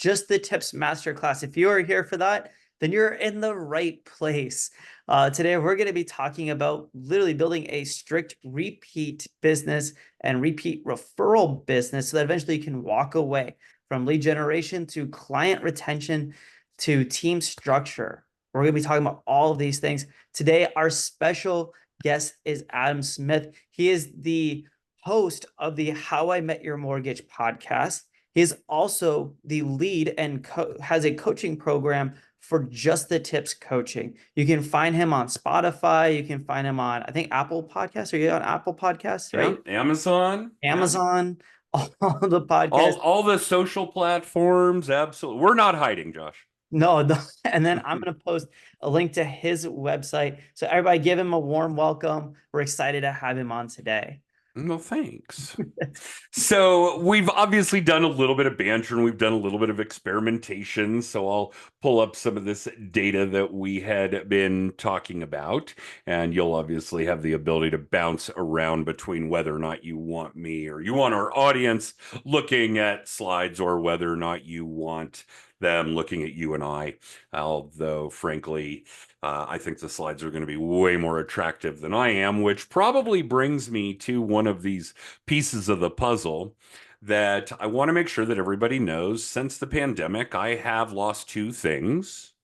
Just the Tips Masterclass. If you are here for that, then you're in the right place. Today, we're going to be talking about literally building a strict repeat business and repeat referral business so that eventually you can walk away from lead generation to client retention to team structure. We're going to be talking about all of these things. Today, our special guest is Adam Smith. He is the host of the How I Met Your Mortgage podcast. He is also the lead and has a coaching program for Just the Tips coaching. You can find him on Spotify. You can find him on, I think, Apple Podcasts. Are you on Apple Podcasts, right? Yeah, Amazon. Amazon, all the podcasts. All the social platforms. Absolutely. We're not hiding, Josh. No, and then I'm going to post a link to his website. So everybody give him a warm welcome. We're excited to have him on today. No, thanks. So we've obviously done a little bit of banter and we've done a little bit of experimentation. So I'll pull up some of this data that we had been talking about, and you'll obviously have the ability to bounce around between whether or not you want me or you want our audience looking at slides or whether or not you want them looking at you and I. Although, frankly, I think the slides are going to be way more attractive than I am, which probably brings me to one of these pieces of the puzzle that I want to make sure that everybody knows. Since the pandemic, I have lost two things.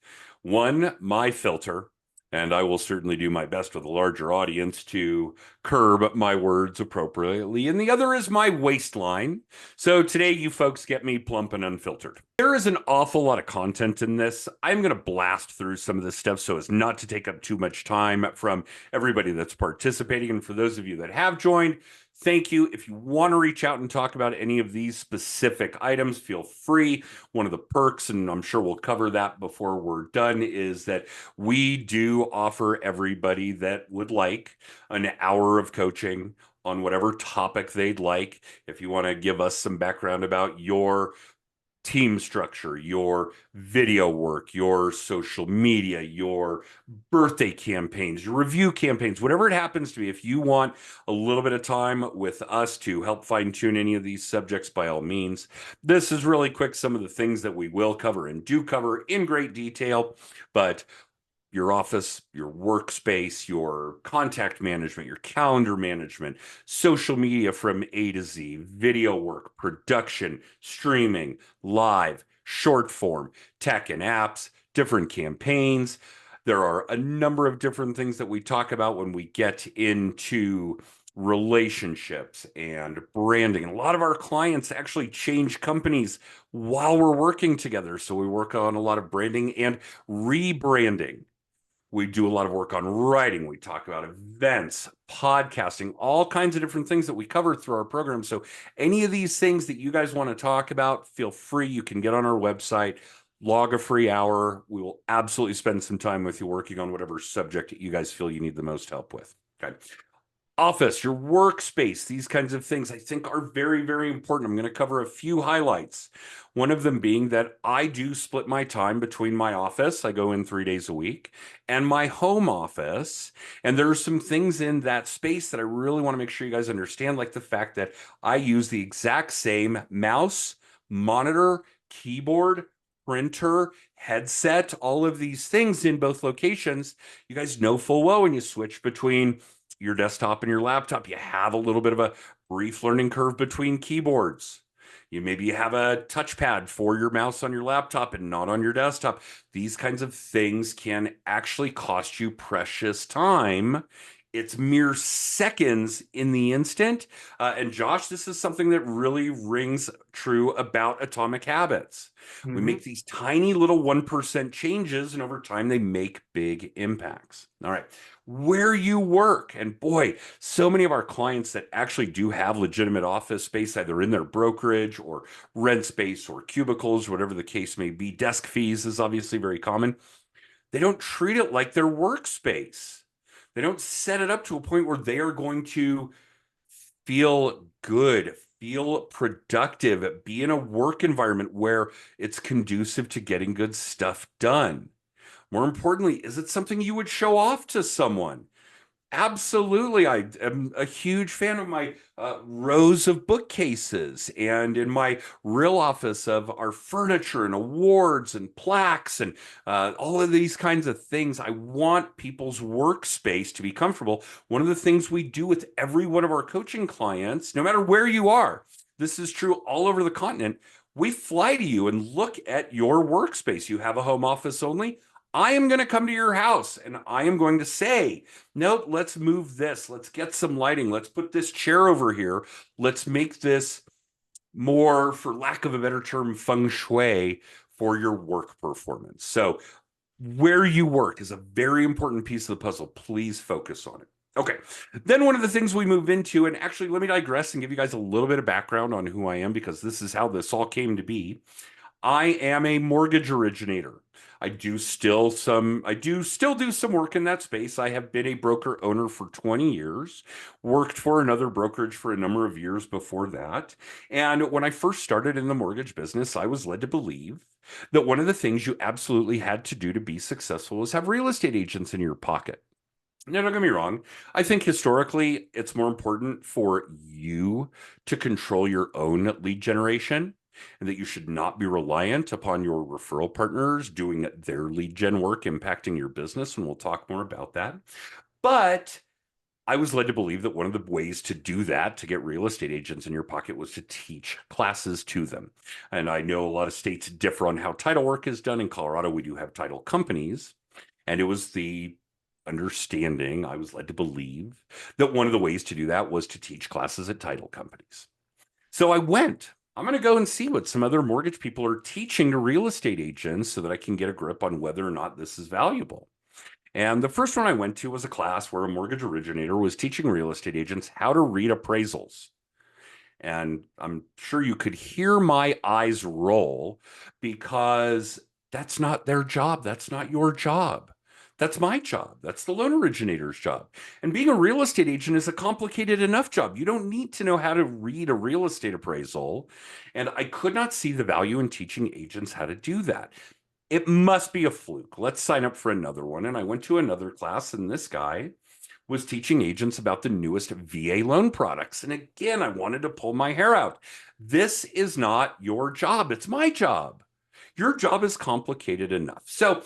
One, my filter, and I will certainly do my best with a larger audience to curb my words appropriately. And the other is my waistline. So today you folks get me plump and unfiltered. There is an awful lot of content in this. I'm going to blast through some of this stuff so as not to take up too much time from everybody that's participating. And for those of you that have joined, thank you. If you want to reach out and talk about any of these specific items, feel free. One of the perks, and I'm sure we'll cover that before we're done, is that we do offer everybody that would like an hour of coaching on whatever topic they'd like. If you want to give us some background about your team structure, your video work, your social media, your birthday campaigns, your review campaigns, whatever it happens to be, if you want a little bit of time with us to help fine tune any of these subjects, by all means. This is really quick, some of the things that we will cover and do cover in great detail, but your office, your workspace, your contact management, your calendar management, social media from A to Z, video work, production, streaming, live, short form, tech and apps, different campaigns. There are a number of different things that we talk about when we get into relationships and branding. And a lot of our clients actually change companies while we're working together. So we work on a lot of branding and rebranding. We do a lot of work on writing. We talk about events, podcasting, all kinds of different things that we cover through our program. So any of these things that you guys want to talk about, feel free. You can get on our website, log a free hour. We will absolutely spend some time with you working on whatever subject you guys feel you need the most help with. Okay. Office, your workspace, these kinds of things I think are very, very important. I'm going to cover a few highlights. One of them being that I do split my time between my office, I go in 3 days a week, and my home office. And there are some things in that space that I really want to make sure you guys understand, like the fact that I use the exact same mouse, monitor, keyboard, printer, headset, all of these things in both locations. You guys know full well when you switch between your desktop and your laptop, you have a little bit of a brief learning curve between keyboards. Maybe you have a touchpad for your mouse on your laptop and not on your desktop. These kinds of things can actually cost you precious time. It's mere seconds in the instant. And Josh, this is something that really rings true about atomic habits. We make these tiny little 1% changes, and over time they make big impacts. All right. Where you work. And boy, so many of our clients that actually do have legitimate office space, either in their brokerage or rent space or cubicles, whatever the case may be. Desk fees is obviously very common. They don't treat it like their workspace. They don't set it up to a point where they are going to feel good, feel productive, be in a work environment where it's conducive to getting good stuff done. More importantly, is it something you would show off to someone? Absolutely. I am a huge fan of my rows of bookcases and in my real office of our furniture and awards and plaques and all of these kinds of things. I want people's workspace to be comfortable. One of the things we do with every one of our coaching clients, no matter where you are, this is true all over the continent. We fly to you and look at your workspace. You have a home office only. I am going to come to your house and I am going to say, nope, let's move this. Let's get some lighting. Let's put this chair over here. Let's make this more, for lack of a better term, feng shui for your work performance. So, where you work is a very important piece of the puzzle. Please focus on it. Okay. Then one of the things we move into, and actually, let me digress and give you guys a little bit of background on who I am because this is how this all came to be. I am a mortgage originator. I do still do some work in that space. I have been a broker owner for 20 years, worked for another brokerage for a number of years before that. And when I first started in the mortgage business, I was led to believe that one of the things you absolutely had to do to be successful was have real estate agents in your pocket. Now, don't get me wrong. I think historically it's more important for you to control your own lead generation and that you should not be reliant upon your referral partners doing their lead gen work impacting your business. And we'll talk more about that. But I was led to believe that one of the ways to do that, to get real estate agents in your pocket, was to teach classes to them. And I know a lot of states differ on how title work is done. In Colorado, we do have title companies. And it was the understanding, I was led to believe, that one of the ways to do that was to teach classes at title companies. So I went. I'm going to go and see what some other mortgage people are teaching to real estate agents so that I can get a grip on whether or not this is valuable. And the first one I went to was a class where a mortgage originator was teaching real estate agents how to read appraisals. And I'm sure you could hear my eyes roll because that's not their job. That's not your job. That's my job. That's the loan originator's job. And being a real estate agent is a complicated enough job. You don't need to know how to read a real estate appraisal. And I could not see the value in teaching agents how to do that. It must be a fluke. Let's sign up for another one. And I went to another class, and this guy was teaching agents about the newest VA loan products. And again, I wanted to pull my hair out. This is not your job. It's my job. Your job is complicated enough. So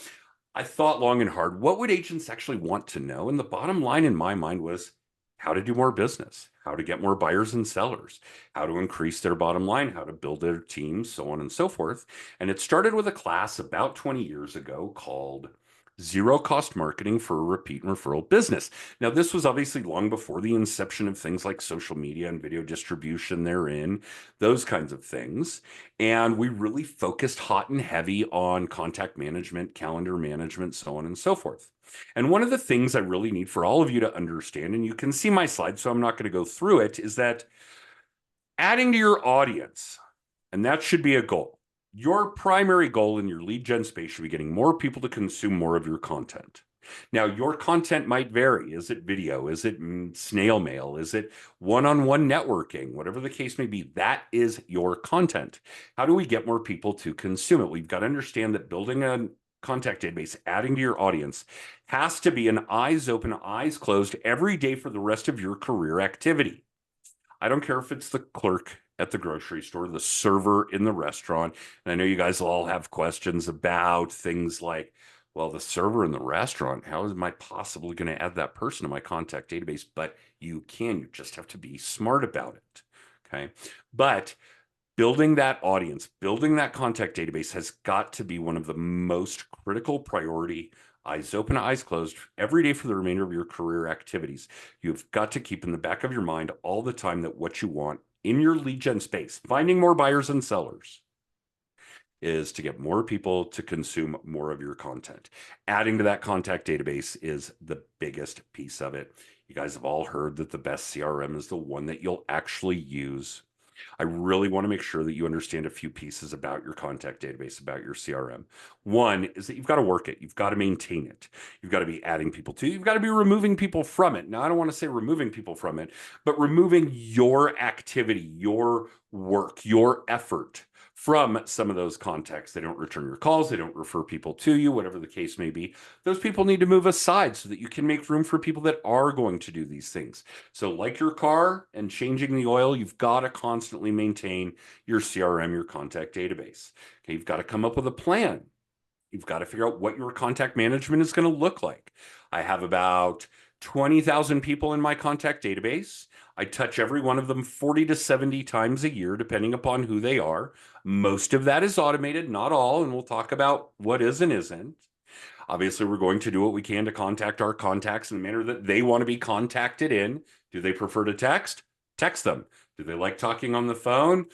I thought long and hard, what would agents actually want to know? And the bottom line in my mind was how to do more business, how to get more buyers and sellers, how to increase their bottom line, how to build their teams, so on and so forth. And it started with a class about 20 years ago called Zero Cost Marketing for a Repeat and Referral Business. Now, this was obviously long before the inception of things like social media and video distribution therein, those kinds of things. And we really focused hot and heavy on contact management, calendar management, so on and so forth. And one of the things I really need for all of you to understand, and you can see my slide, so I'm not going to go through it, is that adding to your audience, and that should be a goal. Your primary goal in your lead gen space should be getting more people to consume more of your content. Now, your content might vary. Is it video? Is it snail mail? Is it one-on-one networking? Whatever the case may be, that is your content. How do we get more people to consume it? We've got to understand that building a contact database, adding to your audience, has to be an eyes open, eyes closed every day for the rest of your career activity. I don't care if it's the clerk at the grocery store, the server in the restaurant. And I know you guys all have questions about things like, well, the server in the restaurant, how am I possibly going to add that person to my contact database? But you can, you just have to be smart about it. Okay. But building that audience, building that contact database has got to be one of the most critical priority, eyes open, eyes closed, every day for the remainder of your career activities. You've got to keep in the back of your mind all the time that what you want in your lead gen space, finding more buyers and sellers, is to get more people to consume more of your content. Adding to that contact database is the biggest piece of it. You guys have all heard that the best CRM is the one that you'll actually use. I really want to make sure that you understand a few pieces about your contact database, about your CRM. One is that you've got to work it. You've got to maintain it. You've got to be adding people to it. You've got to be removing people from it. Now, I don't want to say removing people from it, but removing your activity, your work, your effort from some of those contacts. They don't return your calls, they don't refer people to you, whatever the case may be. Those people need to move aside so that you can make room for people that are going to do these things. So, like your car and changing the oil, you've got to constantly maintain your CRM, your contact database. Okay, you've got to come up with a plan. You've got to figure out what your contact management is going to look like. I have about 20,000 people in my contact database. I touch every one of them 40 to 70 times a year, depending upon who they are. Most of that is automated, not all, and we'll talk about what is and isn't. Obviously, we're going to do what we can to contact our contacts in a manner that they want to be contacted in. Do they prefer to text? Text them. Do they like talking on the phone?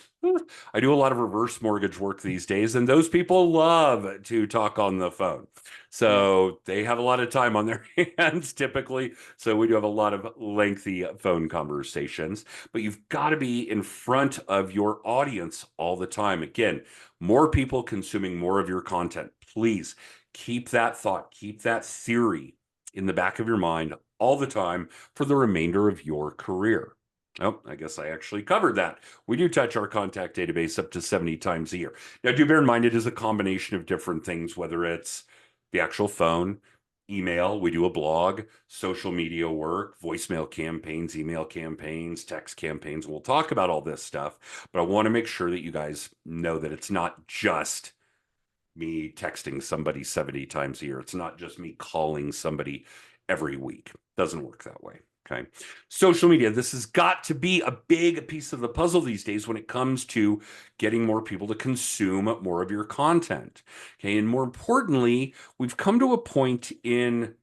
I do a lot of reverse mortgage work these days, and those people love to talk on the phone. Yeah. So they have a lot of time on their hands typically. So we do have a lot of lengthy phone conversations, but you've got to be in front of your audience all the time. Again, more people consuming more of your content. Please keep that thought, keep that theory in the back of your mind all the time for the remainder of your career. Oh, I guess I actually covered that. We do touch our contact database up to 70 times a year. Now, do bear in mind it is a combination of different things, whether it's the actual phone, email, we do a blog, social media work, voicemail campaigns, email campaigns, text campaigns. We'll talk about all this stuff, but I want to make sure that you guys know that it's not just me texting somebody 70 times a year. It's not just me calling somebody every week. Doesn't work that way. Okay. Social media, this has got to be a big piece of the puzzle these days when it comes to getting more people to consume more of your content. Okay. And more importantly, we've come to a point in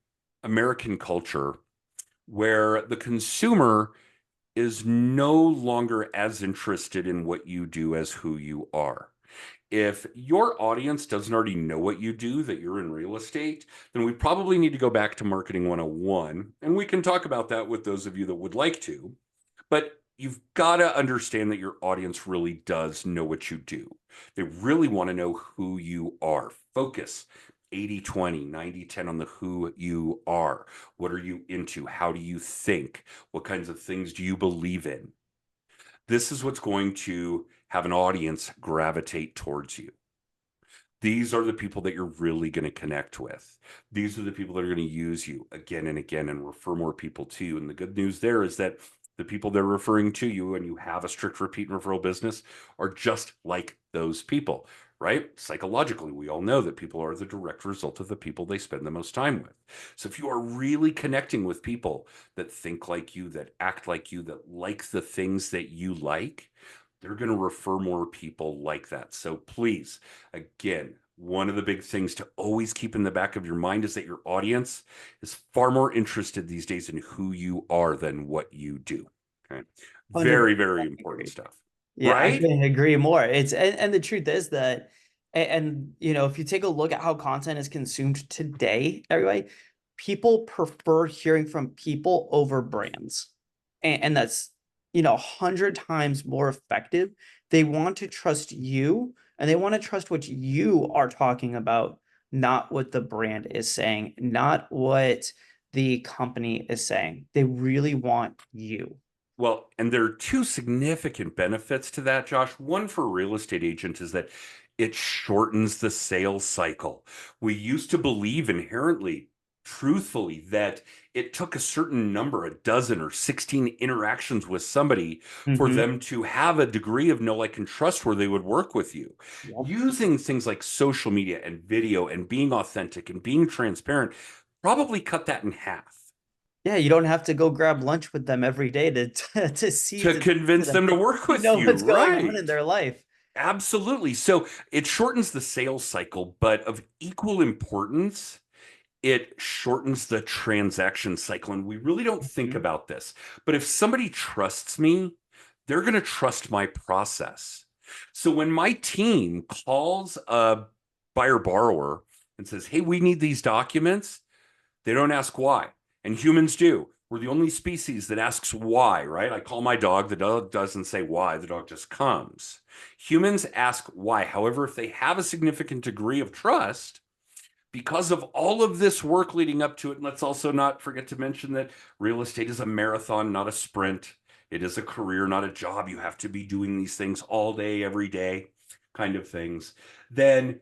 American culture where the consumer is no longer as interested in what you do as who you are. If your audience doesn't already know what you do, that you're in real estate, then we probably need to go back to marketing 101. And we can talk about that with those of you that would like to. But you've got to understand that your audience really does know what you do. They really want to know who you are. Focus 80-20, 90-10 on the who you are. What are you into? How do you think? What kinds of things do you believe in? This is what's going to have an audience gravitate towards you. These are the people that you're really going to connect with. These are the people that are going to use you again and again and refer more people to you. And the good news there is that the people they're referring to you and you have a strict repeat and referral business are just like those people, right? Psychologically, we all know that people are the direct result of the people they spend the most time with. So if you are really connecting with people that think like you, that act like you, that like the things that you like, they're going to refer more people like that. So please, again, one of the big things to always keep in the back of your mind is that your audience is far more interested these days in who you are than what you do. Okay. Very, 100% very important agree. stuff. Yeah, I Right? couldn't agree more. And the truth is that you know, if you take a look at how content is consumed today, everybody, people prefer hearing from people over brands. And that's, you know, 100 times more effective. They want to trust you and they want to trust what you are talking about, not what the brand is saying, not what the company is saying. They really want you. Well, and there are two significant benefits to that, Josh. One for a real estate agent is that it shortens the sales cycle. We used to believe inherently, truthfully, that it took a certain number, a dozen or 16 interactions with somebody for Mhm. them to have a degree of know, like, and trust where they would work with you. Yep. Using things like social media and video and being authentic and being transparent probably cut that in half. Yeah, you don't have to go grab lunch with them every day to to see To to convince them. them to work You with know you, what's going on in right? their life. Absolutely. So it shortens the sales cycle, but of equal importance, it shortens the transaction cycle. And we really don't think Mhm. about this. But if somebody trusts me, they're going to trust my process. So when my team calls a buyer borrower and says, hey, we need these documents, they don't ask why. And humans do. We're the only species that asks why, right? I call my dog. The dog doesn't say why. The dog just comes. Humans ask why. However, if they have a significant degree of trust, because of all of this work leading up to it, and let's also not forget to mention that real estate is a marathon, not a sprint. It is a career, not a job. You have to be doing these things all day, every day. kind of things, then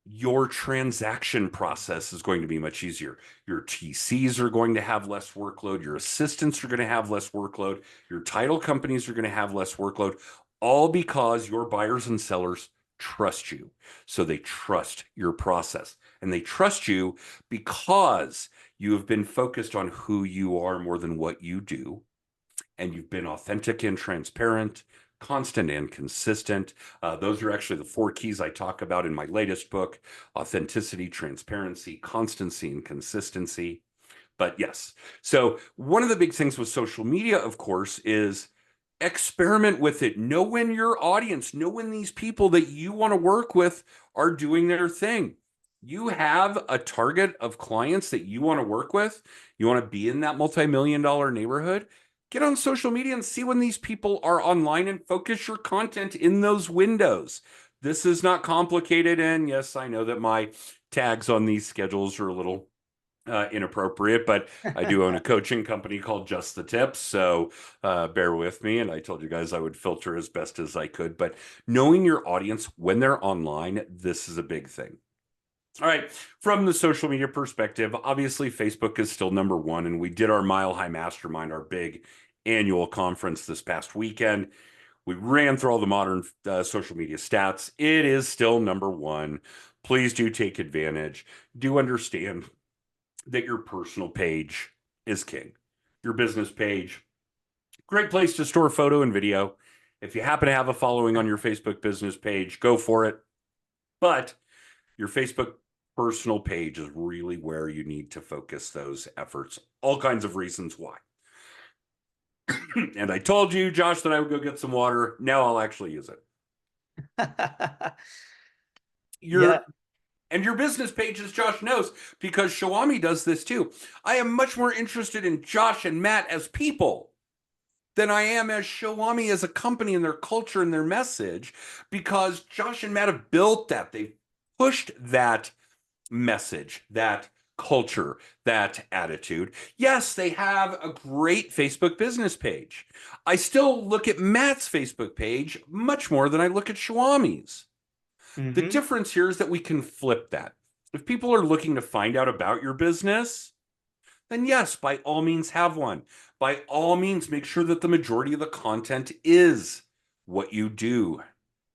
your transaction process is going to be much easier. Your TCs are going to have less workload. Your assistants are going to have less workload. Your title companies are going to have less workload, all because your buyers and sellers trust you. So they trust your process, and they trust you because you have been focused on who you are more than what you do, and you've been authentic and transparent, constant and consistent. Those are actually the four keys I talk about in my latest book: authenticity, transparency, constancy, and consistency. But yes, so one of the big things with social media, of course, is experiment with it. Know when your audience, know when these people that you want to work with are doing their thing. You have a target of clients that you want to work with. You want to be in that multi-million-dollar neighborhood. Get on social media and see when these people are online and focus your content in those windows. This is not complicated. And yes, I know that my tags on these schedules are a little inappropriate, but I do own a coaching company called Just the Tips. So bear with me. And I told you guys I would filter as best as I could. But knowing your audience when they're online, this is a big thing. All right. From the social media perspective, obviously Facebook is still number one. And we did our Mile High Mastermind, our big annual conference this past weekend. We ran through all the modern social media stats. It is still number one. Please do take advantage. Do understand that your personal page is king. Your business page, great place to store photo and video. If you happen to have a following on your Facebook business page, go for it. But your Facebook personal page is really where you need to focus those efforts. All kinds of reasons why. And I told you, Josh, that I would go get some water. Now I'll actually use it. Yeah. Your business page, as Josh knows, because Showami does this too. I am much more interested in Josh and Matt as people than I am as Showami as a company and their culture and their message, because Josh and Matt have built that. They've pushed that message, that culture, that attitude. Yes, they have a great Facebook business page. I still look at Matt's Facebook page much more than I look at Showami's. The Hmm. difference here is that we can flip that. If people are looking to find out about your business, then yes, by all means have one. By all means, make sure that the majority of the content is what you do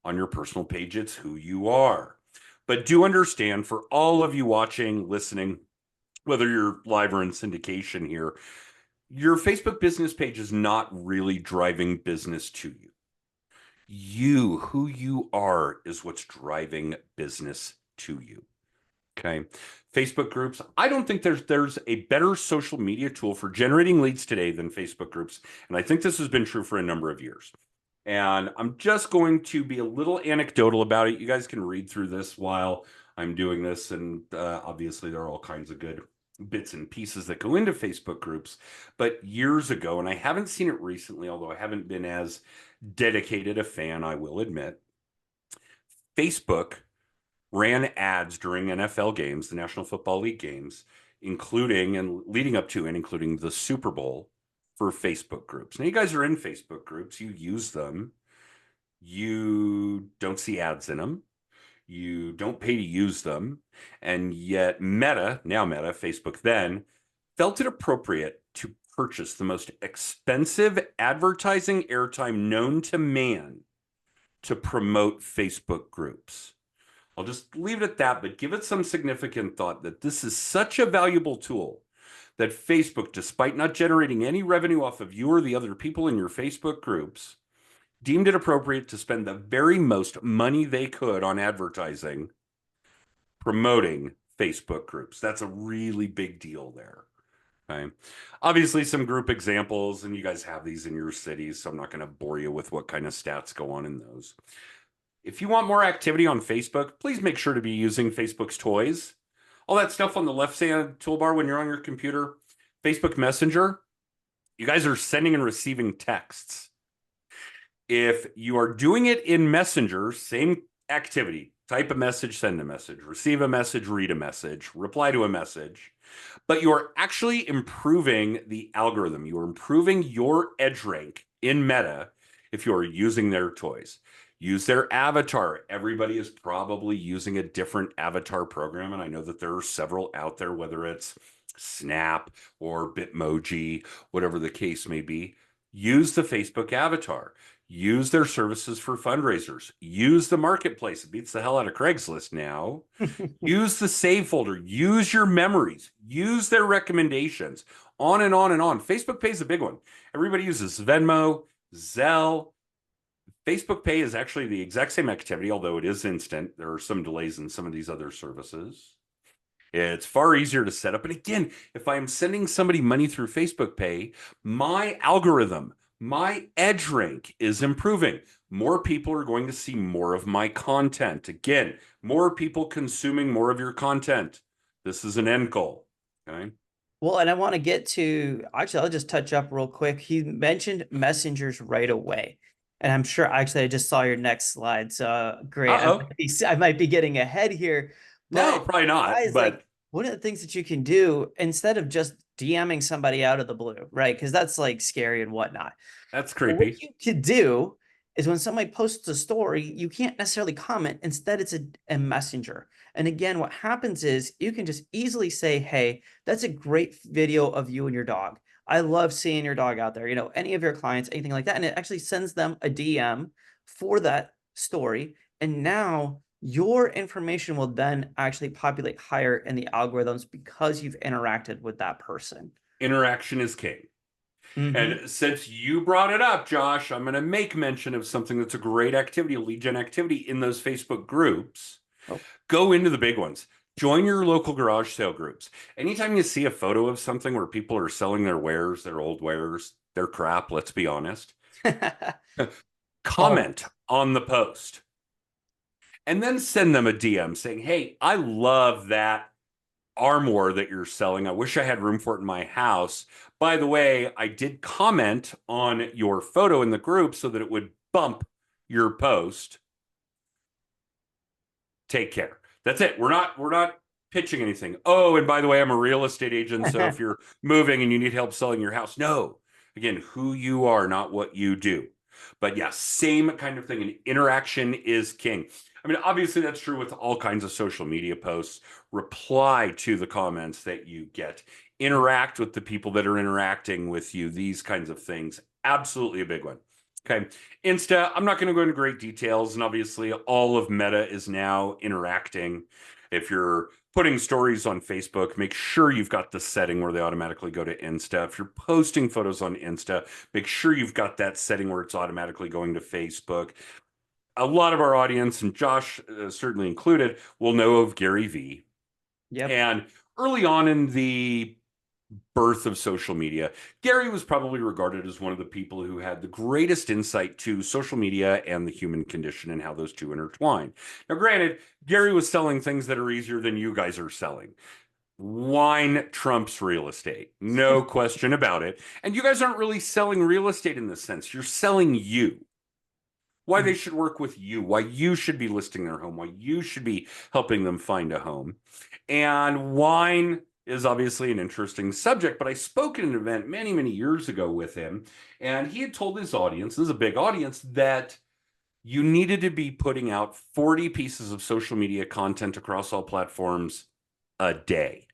on your personal page. It's who you are. But do understand, for all of you watching, listening, whether you're live or in syndication here, your Facebook business page is not really driving business to you. You, who you are, is what's driving business to you. Okay. Facebook groups. I don't think there's a better social media tool for generating leads today than Facebook groups. And I think this has been true for a number of years. And I'm just going to be a little anecdotal about it. You guys can read through this while I'm doing this. And obviously, there are all kinds of good bits and pieces that go into Facebook groups. But years ago, and I haven't seen it recently, although I haven't been as dedicated a fan, I will admit, Facebook ran ads during NFL games, the National Football League games, including and leading up to and including the Super Bowl, for Facebook groups. Now, you guys are in Facebook groups, you use them, you don't see ads in them, you don't pay to use them, and yet Meta, now Meta, Facebook then, felt it appropriate to purchase the most expensive advertising airtime known to man to promote Facebook groups. I'll just leave it at that, but give it some significant thought that this is such a valuable tool that Facebook, despite not generating any revenue off of you or the other people in your Facebook groups, deemed it appropriate to spend the very most money they could on advertising promoting Facebook groups. That's a really big deal there. Okay. Obviously, some group examples, and you guys have these in your cities, so I'm not going to bore you with what kind of stats go on in those. If you want more activity on Facebook, please make sure to be using Facebook's toys. All that stuff on the left side toolbar when you're on your computer, Facebook Messenger, you guys are sending and receiving texts. If you are doing it in Messenger, same activity, type a message, send a message, receive a message, read a message, reply to a message, but you are actually improving the algorithm. You are improving your edge rank in Meta if you are using their toys. Use their avatar. Everybody is probably using a different avatar program, and I know that there are several out there, whether it's Snap or Bitmoji, whatever the case may be. Use the Facebook avatar. Use their services for fundraisers. Use the marketplace. It beats the hell out of Craigslist now. Use the save folder. Use your memories. Use their recommendations. On and on and on. Facebook Pay is a big one. Everybody uses Venmo, Zelle. Facebook Pay is actually the exact same activity, although it is instant. There are some delays in some of these other services. It's far easier to set up. And again, if I'm sending somebody money through Facebook Pay, my algorithm, my edge rank is improving. More people are going to see more of my content. Again, more people consuming more of your content. This is an end goal. Okay. Well, and I want to get to, actually, I'll just touch up real quick. He mentioned messengers right away. And I'm sure, actually, I just saw your next slide. So great. Uh-oh. I might be getting ahead here, No, but probably not. guys, like But one of the things that you can do instead of just DMing somebody out of the blue, right? Because that's like scary and whatnot. that's But what creepy. you could do is when somebody posts a story, you can't necessarily comment. Instead, it's a messenger. And again, what happens is you can just easily say, hey, that's a great video of you and your dog. I love seeing your dog out there, any of your clients, anything like that. And it actually sends them a DM for that story. And now your information will then actually populate higher in the algorithms because you've interacted with that person. Interaction is king. Mm-hmm. And since you brought it up, Josh, I'm going to make mention of something that's a great activity, a lead gen activity in those Facebook groups. Oh. Go into the big ones. Join your local garage sale groups. Anytime you see a photo of something where people are selling their wares, their old wares, their crap, let's be honest, Oh. comment on the post and then send them a DM saying, hey, I love that armoire that you're selling. I wish I had room for it in my house. By the way, I did comment on your photo in the group so that it would bump your post. Take care. That's it. We're not pitching anything. Oh, and by the way, I'm a real estate agent, so if you're moving and you need help selling your house, no. Again, who you are, not what you do. But yeah, same kind of thing. And interaction is king. I mean, obviously, that's true with all kinds of social media posts. Reply to the comments that you get, interact with the people that are interacting with you, these kinds of things. Absolutely a big one. Okay. Insta, I'm not going to go into great details. And obviously, all of Meta is now interacting. If you're putting stories on Facebook, make sure you've got the setting where they automatically go to Insta. If you're posting photos on Insta, make sure you've got that setting where it's automatically going to Facebook. A lot of our audience, and Josh certainly included, will know of Gary Vee. Yep. And early on in the birth of social media, Gary was probably regarded as one of the people who had the greatest insight to social media and the human condition and how those two intertwine. Now, granted, Gary was selling things that are easier than you guys are selling. Wine trumps real estate, no question about it. And you guys aren't really selling real estate in this sense. You're selling you. Why they should work with you, why you should be listing their home, why you should be helping them find a home. And wine is obviously an interesting subject, but I spoke at an event many, many years ago with him, and he had told his audience, this is a big audience, that you needed to be putting out 40 pieces of social media content across all platforms a day.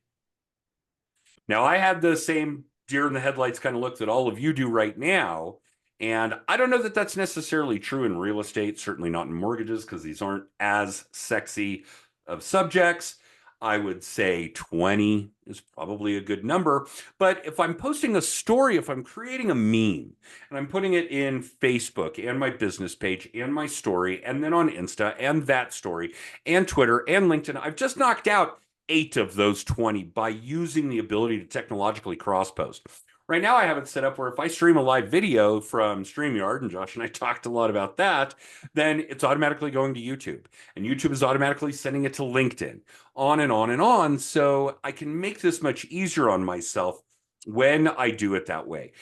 Now, I had the same deer in the headlights kind of look that all of you do right now. And I don't know that that's necessarily true in real estate, certainly not in mortgages, because these aren't as sexy of subjects. I would say 20 is probably a good number. But if I'm posting a story, if I'm creating a meme and I'm putting it in Facebook and my business page and my story, and then on Insta and that story and Twitter and LinkedIn, I've just knocked out 8 of those 20 by using the ability to technologically cross post. Right now, I have it set up where if I stream a live video from StreamYard, and Josh and I talked a lot about that, then it's automatically going to YouTube. And YouTube is automatically sending it to LinkedIn, on and on and on. So I can make this much easier on myself when I do it that way.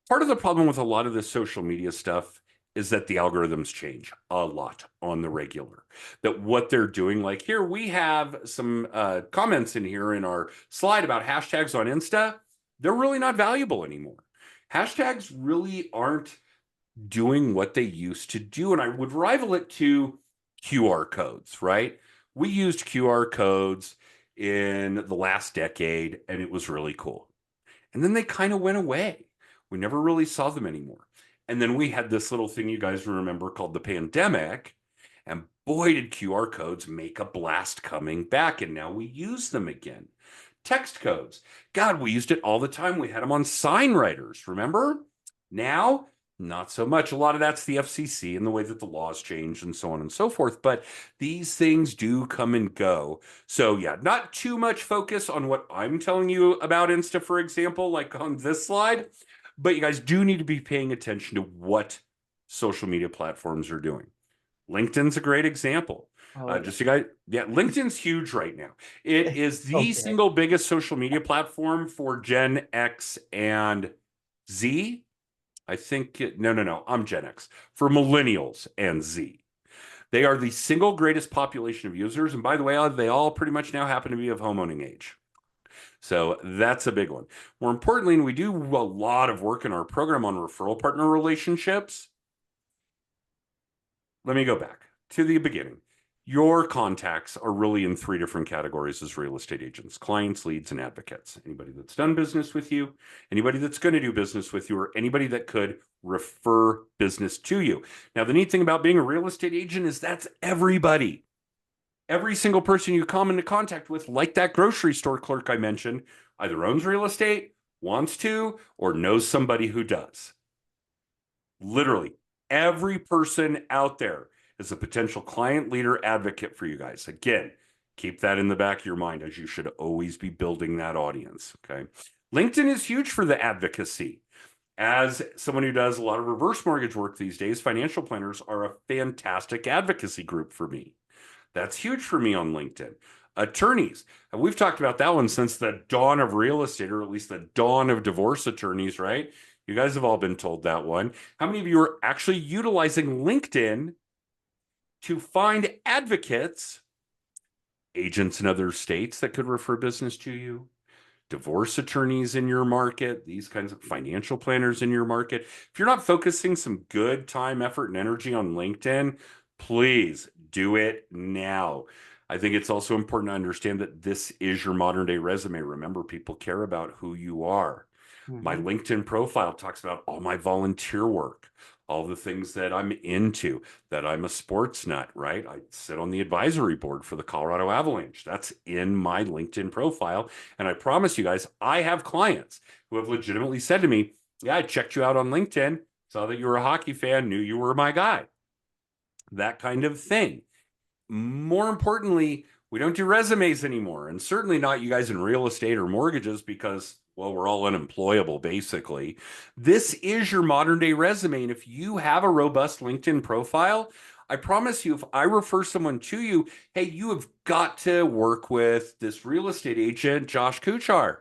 Part of the problem with a lot of this social media stuff is that the algorithms change a lot on the regular. That what they're doing, like here, we have some comments in here in our slide about hashtags on Insta. They're really not valuable anymore. Hashtags really aren't doing what they used to do. And I would rival it to QR codes, right? We used QR codes in the last decade, and it was really cool. And then they kind of went away. We never really saw them anymore. And then we had this little thing you guys remember called the pandemic. And boy, did QR codes make a blast coming back. And now we use them again. Text codes. God, we used it all the time. We had them on sign writers, remember? Now, not so much. A lot of that's the FCC and the way that the laws changed and so on and so forth. But these things do come and go. So, yeah, not too much focus on what I'm telling you about Insta, for example, like on this slide. But you guys do need to be paying attention to what social media platforms are doing. LinkedIn's a great example. Oh, Just you guys, yeah, LinkedIn's huge right now. It is the okay. single biggest social media platform for Gen X and Z. I think no, I'm Gen X for millennials and Z. They are the single greatest population of users. And by the way, they all pretty much now happen to be of homeowning age. So that's a big one. More importantly, and we do a lot of work in our program on referral partner relationships. Let me go back to the beginning. Your contacts are really in three different categories as real estate agents: clients, leads, and advocates. Anybody that's done business with you, anybody that's going to do business with you, or anybody that could refer business to you. Now, the neat thing about being a real estate agent is that's everybody. Every single person you come into contact with, like that grocery store clerk I mentioned, either owns real estate, wants to, or knows somebody who does. Literally, every person out there is a potential client, leader, advocate for you guys. Again, keep that in the back of your mind, as you should always be building that audience. Okay. LinkedIn is huge for the advocacy. As someone who does a lot of reverse mortgage work these days, financial planners are a fantastic advocacy group for me. That's huge for me on LinkedIn. Attorneys, and we've talked about that one since the dawn of real estate, or at least the dawn of divorce attorneys, right? You guys have all been told that one. How many of you are actually utilizing LinkedIn to find advocates, agents in other states that could refer business to you, divorce attorneys in your market, these kinds of financial planners in your market? If you're not focusing some good time, effort, and energy on LinkedIn, please do it now. I think it's also important to understand that this is your modern day resume. Remember, people care about who you are. My Mhm. LinkedIn profile talks about all my volunteer work, all the things that I'm into, that I'm a sports nut, right? I sit on the advisory board for the Colorado Avalanche. That's in my LinkedIn profile. And I promise you guys, I have clients who have legitimately said to me, yeah, I checked you out on LinkedIn, saw that you were a hockey fan, knew you were my guy. That kind of thing. More importantly, we don't do resumes anymore, and certainly not you guys in real estate or mortgages, because, well, we're all unemployable basically. This is your modern day resume. And if you have a robust LinkedIn profile, I promise you, if I refer someone to you, hey, you have got to work with this real estate agent, Josh Kuchar.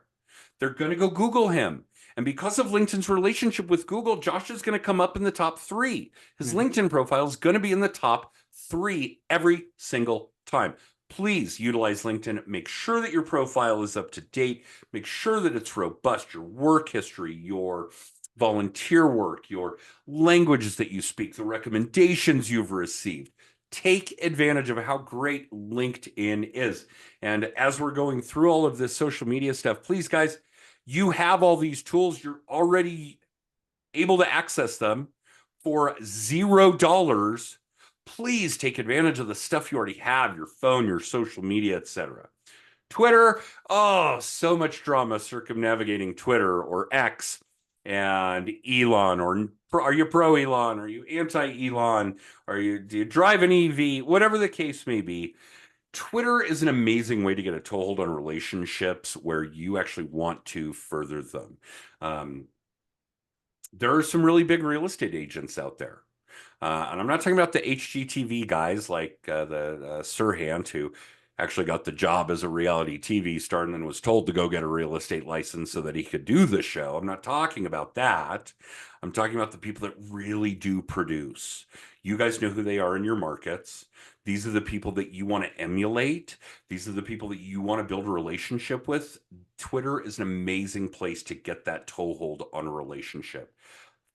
They're going to go Google him. And because of LinkedIn's relationship with Google, Josh is going to come up in the top three. His Mhm. LinkedIn profile is going to be in the top three every single time. Please utilize LinkedIn. Make sure that your profile is up to date. Make sure that it's robust. Your work history, your volunteer work, your languages that you speak, the recommendations you've received. Take advantage of how great LinkedIn is. And as we're going through all of this social media stuff, please, guys, you have all these tools. You're already able to access them for $0. Please take advantage of the stuff you already have, your phone, your social media, etc. Twitter, oh, so much drama circumnavigating Twitter or X and Elon. Or are you pro Elon? Are you anti Elon? Do you drive an EV? Whatever the case may be, Twitter is an amazing way to get a toehold on relationships where you actually want to further them. Um, there are some really big real estate agents out there. And I'm not talking about the HGTV guys like the Sirhan, who actually got the job as a reality TV star and then was told to go get a real estate license so that he could do the show. I'm not talking about that. I'm talking about the people that really do produce. You guys know who they are in your markets. These are the people that you want to emulate. These are the people that you want to build a relationship with. Twitter is an amazing place to get that toehold on a relationship.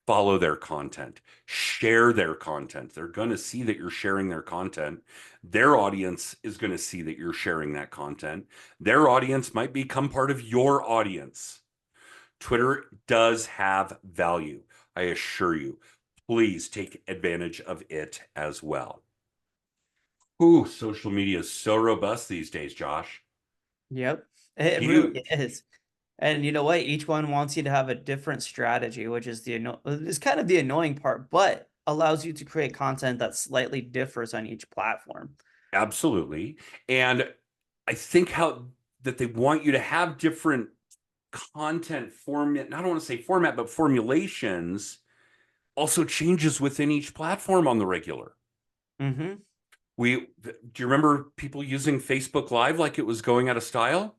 follow their content, share their content. They're going to see that you're sharing their content. Their audience is going to see that you're sharing that content. Their audience might become part of your audience. Twitter does have value, I assure you. Please take advantage of it as well. Ooh, social media is so robust these days, Josh. Yep, it really Huge. is. And you know what? Each one wants you to have a different strategy, which is is kind of the annoying part, but allows you to create content that slightly differs on each platform. Absolutely. And I think how that they want you to have different content format, I don't want to say format, but formulations also changes within each platform on the regular. Hmm. Do you remember people using Facebook Live like it was going out of style?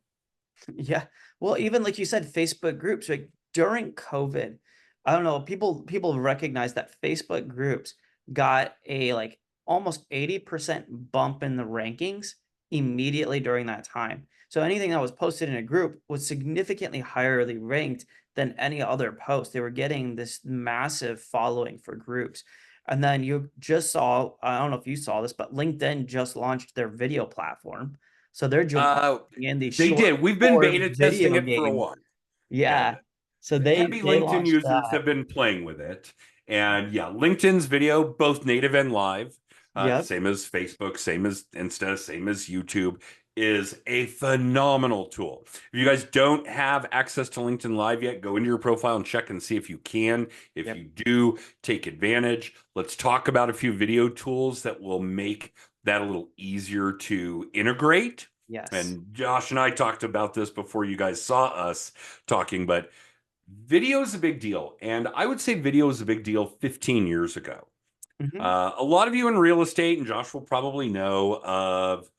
Yeah. Well, even like you said, Facebook groups, like during COVID, I don't know, people recognize that Facebook groups got a like almost 80% bump in the rankings immediately during that time. So anything that was posted in a group was significantly higherly ranked than any other post. They were getting this massive following for groups. And then you just saw, I don't know if you saw this, but LinkedIn just launched their video platform. So they're Uh, in these they short did. We've been form beta testing video it for a games. while. Yeah, Yeah. So heavy they LinkedIn launched users that. have been playing with it. And yeah, LinkedIn's video, both native and live, Yep. same as Facebook, same as Insta, same as YouTube, is a phenomenal tool. If you guys don't have access to LinkedIn Live yet, go into your profile and check and see if you can. If Yep. you do, take advantage. Let's talk about a few video tools that will make that a little easier to integrate. Yes. And Josh and I talked about this before you guys saw us talking, but video is a big deal. And I would say video is a big deal 15 years ago. Hmm. A lot of you in real estate, and Josh will probably know of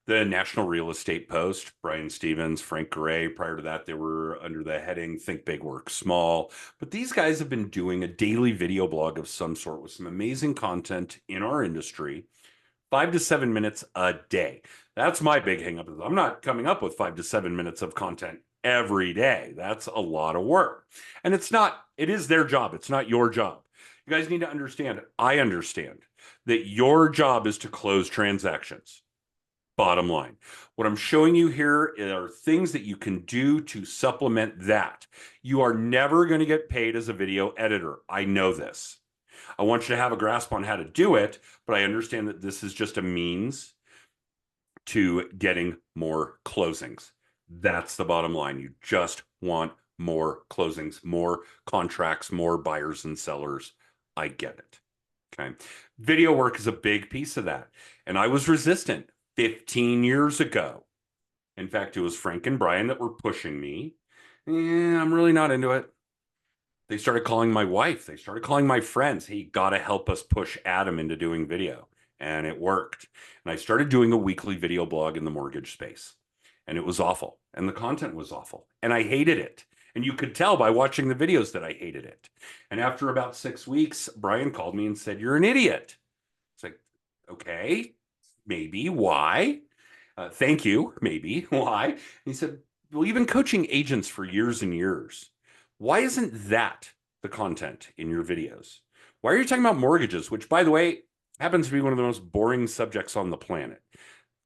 the National Real Estate Post, Brian Stevens, Frank Gray. Prior to that, they were under the heading Think Big, Work Small. But these guys have been doing a daily video blog of some sort with some amazing content in our industry, 5 to 7 minutes a day. That's my big hangup. Is I'm not coming up with 5 to 7 minutes of content every day. That's a lot of work. And it's not, it is their job. It's not your job. You guys need to understand, I understand that your job is to close transactions. Bottom line. What I'm showing you here are things that you can do to supplement that. You are never going to get paid as a video editor. I know this. I want you to have a grasp on how to do it, but I understand that this is just a means to getting more closings. That's the bottom line. You just want more closings, more contracts, more buyers and sellers. I get it. Okay. Video work is a big piece of that. And I was resistant 15 years ago. In fact, it was Frank and Brian that were pushing me. I'm really not into it. They started calling my wife. They started calling my friends. He got to help us push Adam into doing video. And it worked. And I started doing a weekly video blog in the mortgage space. And it was awful. And the content was awful. And I hated it. And you could tell by watching the videos that I hated it. And after about 6 weeks, Brian called me and said, "You're an idiot." It's like, okay, maybe. Why? Thank you. Maybe. Why? And he said, "Well, you've been coaching agents for years and years. Why isn't that the content in your videos? Why are you talking about mortgages, which, by the way, happens to be one of the most boring subjects on the planet?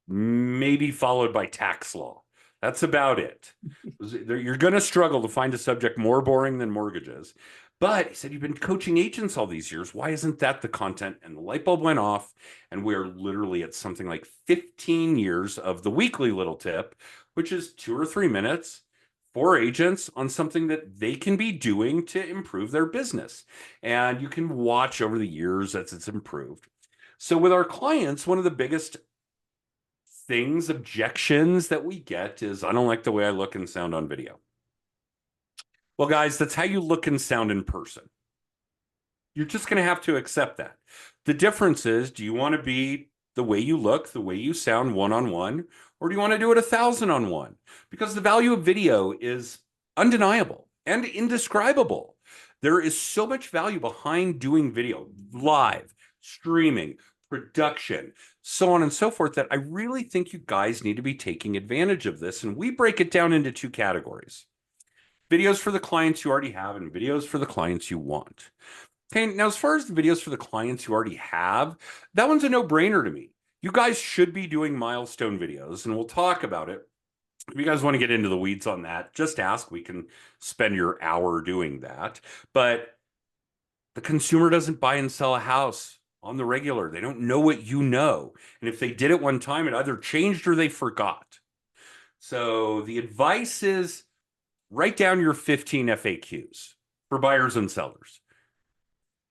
Maybe followed by tax law. That's about it. You're going to struggle to find a subject more boring than mortgages." But he said, "You've been coaching agents all these years. Why isn't that the content?" And the light bulb went off. And we're literally at something like 15 years of the weekly little tip, which is 2 or 3 minutes for agents on something that they can be doing to improve their business. And you can watch over the years as it's improved. So with our clients, one of the biggest things, objections that we get is, "I don't like the way I look and sound on video." Well, guys, that's how you look and sound in person. You're just going to have to accept that. The difference is, do you want to be the way you look, the way you sound one-on-one, or do you want to do it 1,000 on 1? Because the value of video is undeniable and indescribable. There is so much value behind doing video, live, streaming, production, so on and so forth, that I really think you guys need to be taking advantage of this. And we break it down into two categories. videos for the clients you already have and videos for the clients you want. Okay, now as far as the videos for the clients you already have, that one's a no-brainer to me. You guys should be doing milestone videos, and we'll talk about it. If you guys want to get into the weeds on that, just ask. We can spend your hour doing that. But the consumer doesn't buy and sell a house on the regular. They don't know what you know. And if they did it one time, it either changed or they forgot. So the advice is write down your 15 FAQs for buyers and sellers.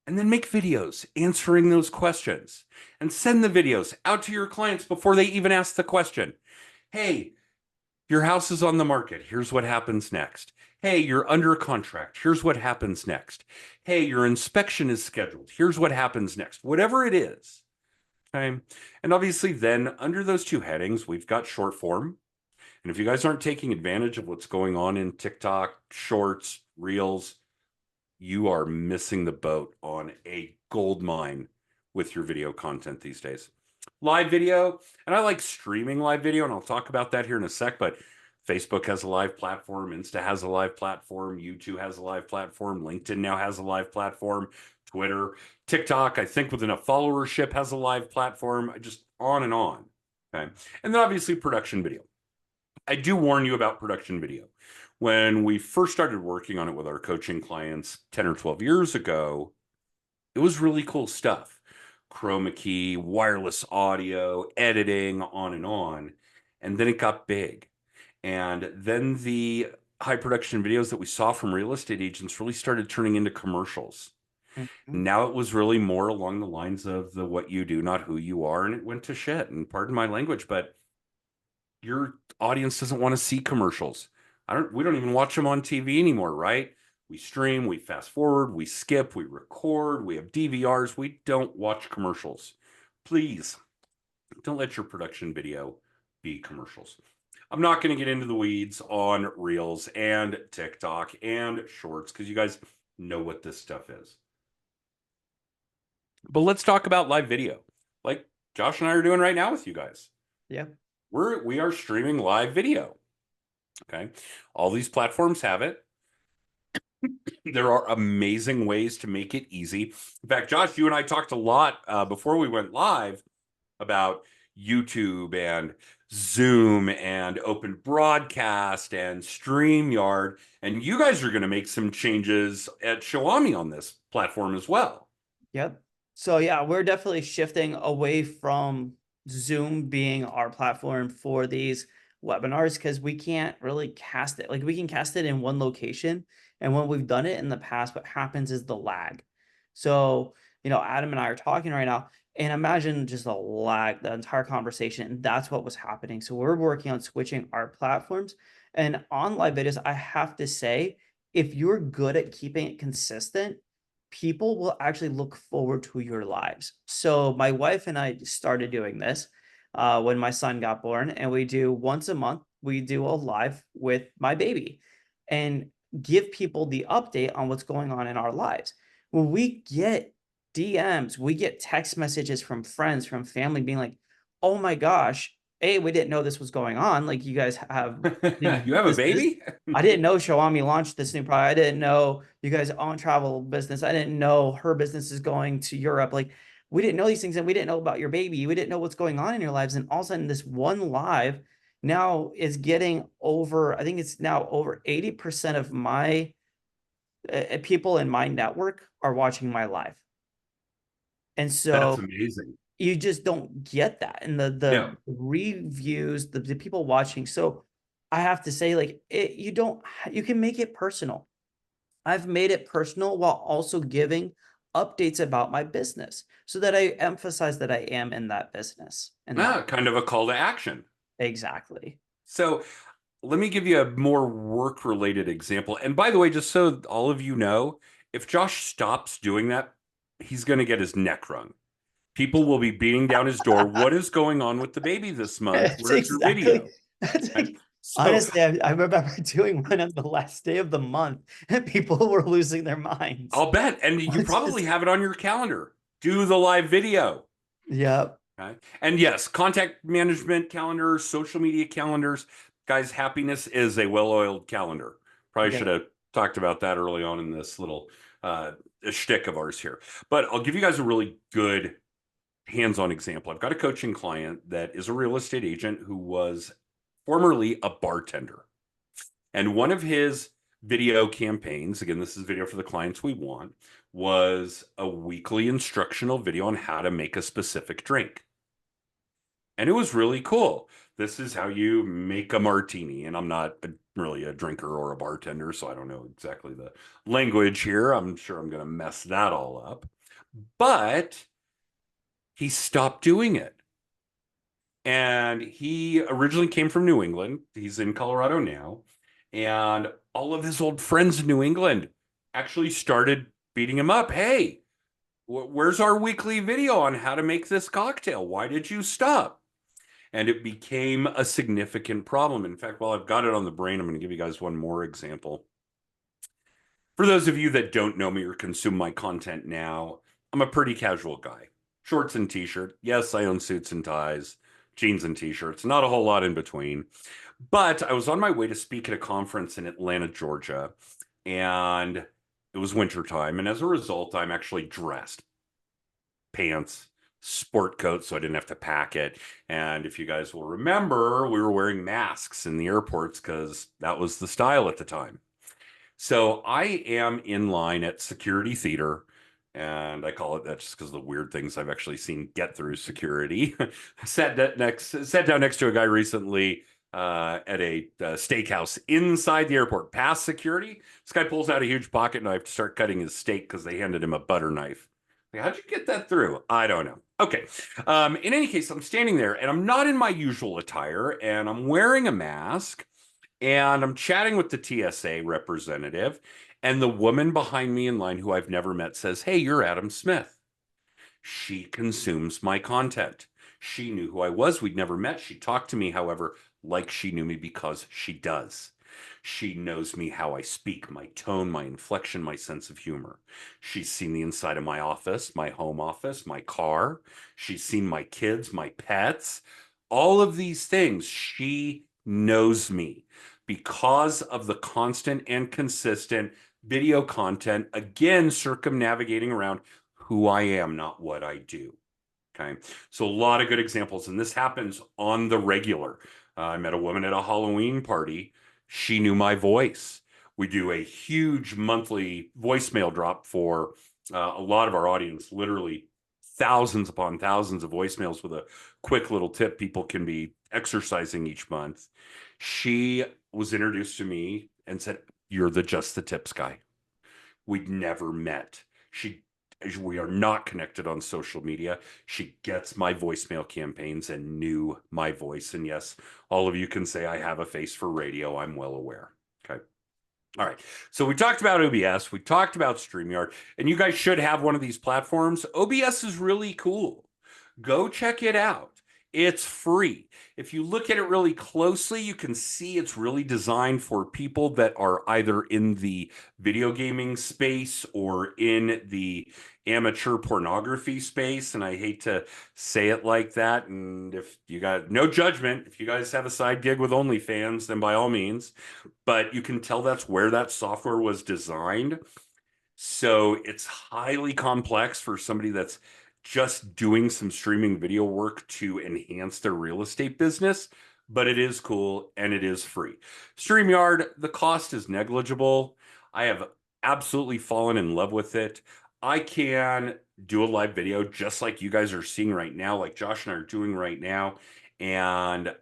And then make videos answering those questions and send the videos out to your clients before they even ask the question. Hey, your house is on the market. Here's what happens next. Hey, you're under contract. Here's what happens next. Hey, your inspection is scheduled. Here's what happens next. Whatever it is. Okay. And obviously, then under those two headings, we've got short form. And if you guys aren't taking advantage of what's going on in TikTok, shorts, reels, you are missing the boat on a gold mine with your video content these days. Live video, and I like streaming live video, and I'll talk about that here in a sec, but Facebook has a live platform, Insta has a live platform, YouTube has a live platform, LinkedIn now has a live platform, Twitter, TikTok, I think with enough followership has a live platform, just on and on. Okay. And then obviously production video. I do warn you about production video. When we first started working on it with our coaching clients 10 or 12 years ago, it was really cool stuff. Chroma key, wireless audio, editing, on and on. And then it got big. And then the high production videos that we saw from real estate agents really started turning into commercials. Mhm. Now it was really more along the lines of the what you do, not who you are. And it went to shit. And pardon my language, but your audience doesn't want to see commercials. We don't even watch them on TV anymore, right? We stream, we fast forward, we skip, we record, we have DVRs. We don't watch commercials. Please don't let your production video be commercials. I'm not going to get into the weeds on Reels and TikTok and Shorts because you guys know what this stuff is. But let's talk about live video, like Josh and I are doing right now with you guys. Yeah. We are streaming live video. Okay. All these platforms have it. There are amazing ways to make it easy. In fact, Josh, you and I talked a lot before we went live about YouTube and Zoom and Open Broadcast and StreamYard. And you guys are going to make some changes at Showami on this platform as well. Yep. So yeah, we're definitely shifting away from Zoom being our platform for these webinars because we can't really cast it. Like we can cast it in one location. And when we've done it in the past, what happens is the lag. So, Adam and I are talking right now, and imagine just a lag, the entire conversation. And that's what was happening. So we're working on switching our platforms. And on live videos, I have to say, if you're good at keeping it consistent, people will actually look forward to your lives. So my wife and I started doing this when my son got born, and we do once a month, we do a live with my baby and give people the update on what's going on in our lives. When we get DMs, we get text messages from friends, from family being like, oh my gosh, A, we didn't know this was going on. Like you guys have these You have a businesses. baby? I didn't know Showami launched this new product. I didn't know you guys own travel business. I didn't know her business is going to Europe. Like we didn't know these things, and we didn't know about your baby. We didn't know what's going on in your lives. And all of a sudden, this one live now is getting over, I think it's now over 80% of my people in my network are watching my live. And That's so amazing. you just don't get that. And the No. reviews, the people watching. So I have to say, like, you can make it personal. I've made it personal while also giving updates about my business so that I emphasize that I am in that business. And that Kind of a call to action. exactly. So let me give you a more work related example. And by the way, just so all of you know, if Josh stops doing that, he's going to get his neck wrung. People will be beating down his door. What is going on with the baby this month? That's Where's your exactly. video? That's Right? like, So honestly, I remember doing one on the last day of the month, and people were losing their minds. I'll bet. And you It's probably just, have it on your calendar. Do the live video. yeah, Okay. And yes, contact management calendars, social media calendars. Guys, happiness is a well oiled calendar. Probably Okay. should have talked about that early on in this little shtick of ours here. But I'll give you guys a really good hands-on example. I've got a coaching client that is a real estate agent who was formerly a bartender. And one of his video campaigns, again, this is video for the clients we want, was a weekly instructional video on how to make a specific drink. And it was really cool. This is how you make a martini. And I'm not really a drinker or a bartender, so I don't know exactly the language here. I'm sure I'm going to mess that all up. But he stopped doing it. And he originally came from New England. He's in Colorado now. And all of his old friends in New England actually started beating him up. Hey, where's our weekly video on how to make this cocktail? Why did you stop? And it became a significant problem. In fact, while I've got it on the brain, I'm going to give you guys one more example. For those of you that don't know me or consume my content now, I'm a pretty casual guy. Shorts and t-shirt. Yes, I own suits and ties, jeans and t-shirts, not a whole lot in between. But I was on my way to speak at a conference in Atlanta, Georgia, and it was wintertime. And as a result, I'm actually dressed. Pants, sport coat, so I didn't have to pack it. And if you guys will remember, we were wearing masks in the airports because that was the style at the time. So I am in line at security theater, and I call it that just because of the weird things I've actually seen get through security. Sat down next to a guy recently at a steakhouse inside the airport, past security. This guy pulls out a huge pocket knife to start cutting his steak because they handed him a butter knife. Like, how'd you get that through? I don't know. Okay. In any case, I'm standing there and I'm not in my usual attire and I'm wearing a mask. And I'm chatting with the TSA representative, and the woman behind me in line, who I've never met, says, "Hey, you're Adam Smith." She consumes my content. She knew who I was. We'd never met. She talked to me, however, like she knew me because she does. She knows me how I speak, my tone, my inflection, my sense of humor. She's seen the inside of my office, my home office, my car. She's seen my kids, my pets. All of these things. She knows me because of the constant and consistent video content, again, circumnavigating around who I am, not what I do. Okay. So a lot of good examples. And this happens on the regular. I met a woman at a Halloween party. She knew my voice. We do a huge monthly voicemail drop for a lot of our audience, literally thousands upon thousands of voicemails with a quick little tip people can be exercising each month. She was introduced to me and said, "You're the Just the Tips guy." We'd never met. We are not connected on social media. She gets my voicemail campaigns and knew my voice. And yes, all of you can say I have a face for radio. I'm well aware. Okay. All right. So we talked about OBS. We talked about StreamYard. And you guys should have one of these platforms. OBS is really cool. Go check it out. It's free. If you look at it really closely, you can see it's really designed for people that are either in the video gaming space or in the amateur pornography space. And I hate to say it like that. And if you got no judgment, if you guys have a side gig with OnlyFans, then by all means. But you can tell that's where that software was designed. So it's highly complex for somebody that's just doing some streaming video work to enhance their real estate business, but it is cool and it is free. StreamYard, the cost is negligible. I have absolutely fallen in love with it. I can do a live video just like you guys are seeing right now, like Josh and I are doing right now. And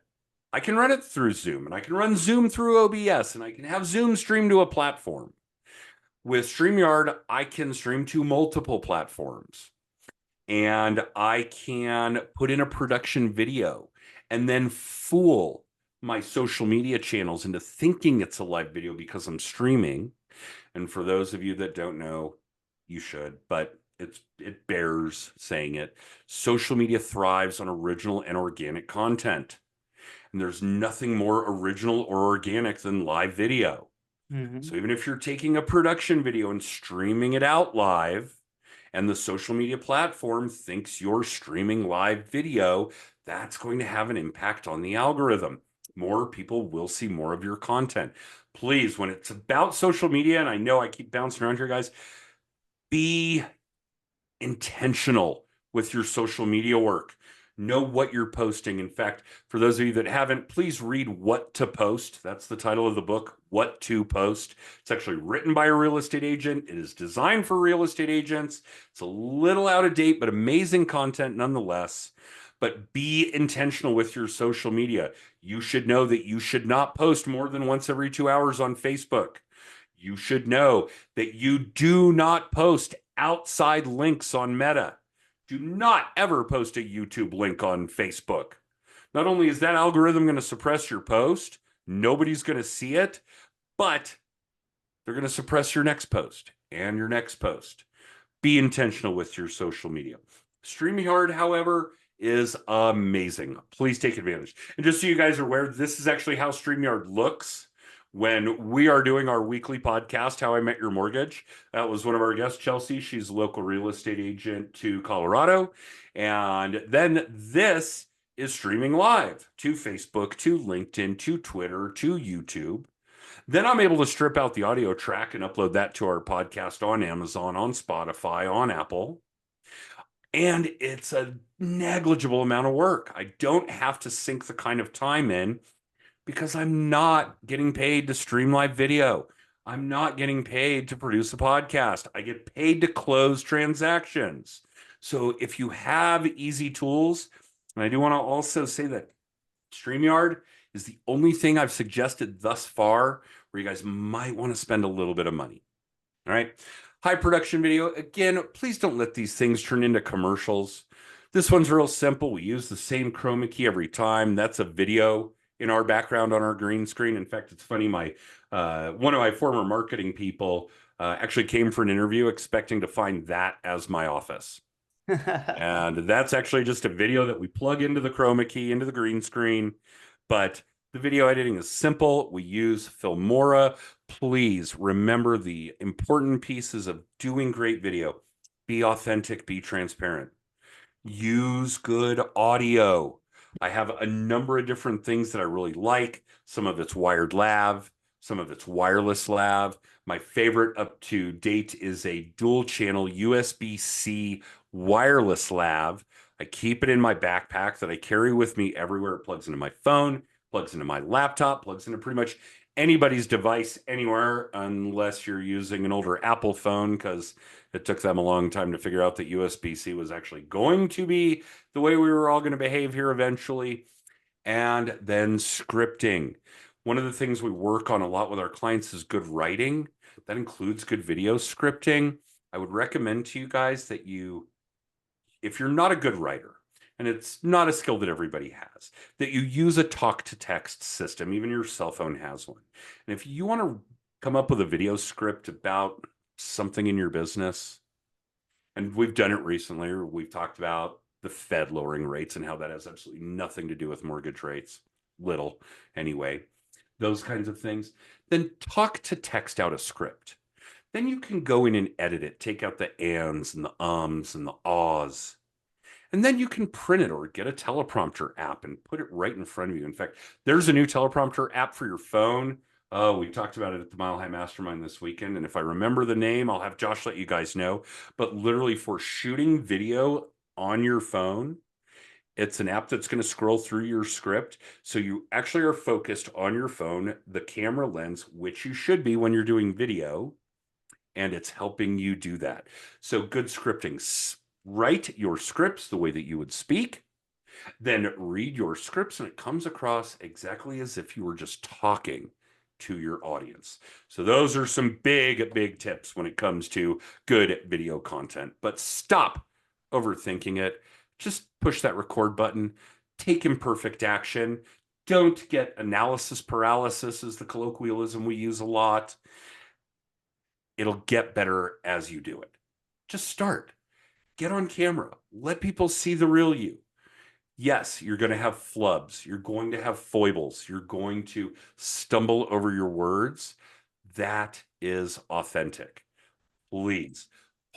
I can run it through Zoom and I can run Zoom through OBS and I can have Zoom stream to a platform. With StreamYard, I can stream to multiple platforms and I can put in a production video and then fool my social media channels into thinking it's a live video because I'm streaming. And for those of you that don't know, you should, but it bears saying it. Social media thrives on original and organic content. And there's nothing more original or organic than live video. Mm-hmm. So even if you're taking a production video and streaming it out live, and the social media platform thinks you're streaming live video, that's going to have an impact on the algorithm. more people will see more of your content. Please, when it's about social media, and I know I keep bouncing around here, guys, be intentional with your social media work. Know what you're posting. In fact, for those of you that haven't, please read What to Post. That's the title of the book, What to Post. It's actually written by a real estate agent. It is designed for real estate agents. It's a little out of date, but amazing content nonetheless. But be intentional with your social media. You should know that you should not post more than once every 2 hours on Facebook. You should know that you do not post outside links on Meta. Do not ever post a YouTube link on Facebook. Not only is that algorithm going to suppress your post, nobody's going to see it, but they're going to suppress your next post and your next post. Be intentional with your social media. StreamYard, however, is amazing. Please take advantage. And just so you guys are aware, this is actually how StreamYard looks when we are doing our weekly podcast, How I Met Your Mortgage. That was one of our guests, Chelsea. She's a local real estate agent to Colorado. And then this is streaming live to Facebook, to LinkedIn, to Twitter, to YouTube. Then I'm able to strip out the audio track and upload that to our podcast on Amazon, on Spotify, on Apple. And it's a negligible amount of work. I don't have to sink the kind of time in because I'm not getting paid to stream live video. I'm not getting paid to produce a podcast. I get paid to close transactions. So if you have easy tools, and I do want to also say that StreamYard is the only thing I've suggested thus far where you guys might want to spend a little bit of money. All right. High production video. Again, please don't let these things turn into commercials. This one's real simple. We use the same chroma key every time. That's a video in our background on our green screen. In fact, it's funny. One of my former marketing people actually came for an interview expecting to find that as my office. And that's actually just a video that we plug into the chroma key, into the green screen. But the video editing is simple. We use Filmora. Please remember the important pieces of doing great video. Be authentic, be transparent. Use good audio. I have a number of different things that I really like. Some of it's wired lav, some of it's wireless lav. My favorite up to date is a dual channel USB-C wireless lav. I keep it in my backpack that I carry with me everywhere. It plugs into my phone, plugs into my laptop, plugs into pretty much anybody's device anywhere, unless you're using an older Apple phone, because it took them a long time to figure out that USB-C was actually going to be the way we were all going to behave here eventually. And then scripting. One of the things we work on a lot with our clients is good writing. That includes good video scripting. I would recommend to you guys that if you're not a good writer, and it's not a skill that everybody has, that you use a talk-to-text system. Even your cell phone has one. And if you want to come up with a video script about something in your business, and we've done it recently, or we've talked about the Fed lowering rates and how that has absolutely nothing to do with mortgage rates, little anyway, those kinds of things, then talk to text out a script. Then you can go in and edit it, take out the ands and the ums and the ahs. And then you can print it or get a teleprompter app and put it right in front of you. In fact, there's a new teleprompter app for your phone. Oh, we talked about it at the Mile High Mastermind this weekend. And if I remember the name, I'll have Josh let you guys know. But literally for shooting video on your phone, it's an app that's going to scroll through your script. So you actually are focused on your phone, the camera lens, which you should be when you're doing video. And it's helping you do that. So good scripting. Write your scripts the way that you would speak, then read your scripts, and it comes across exactly as if you were just talking to your audience. So those are some big tips when it comes to good video content. But stop overthinking it. Just push that record button. Take imperfect action. Don't get analysis paralysis, is the colloquialism we use a lot. It'll get better as you do it. Just start. Get on camera. Let people see the real you. Yes, you're going to have flubs. You're going to have foibles. You're going to stumble over your words. That is authentic. Please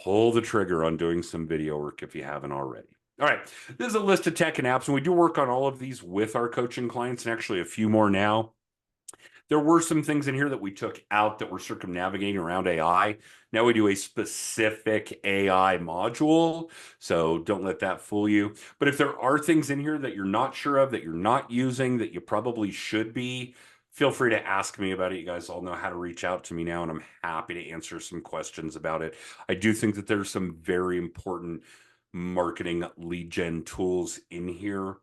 pull the trigger on doing some video work if you haven't already. All right. This is a list of tech and apps, and we do work on all of these with our coaching clients, and actually a few more now. There were some things in here that we took out that were circumnavigating around AI. Now we do a specific AI module, so don't let that fool you. But if there are things in here that you're not sure of, that you're not using, that you probably should be, feel free to ask me about it. You guys all know how to reach out to me now, and I'm happy to answer some questions about it. I do think that there's some very important marketing lead gen tools in here.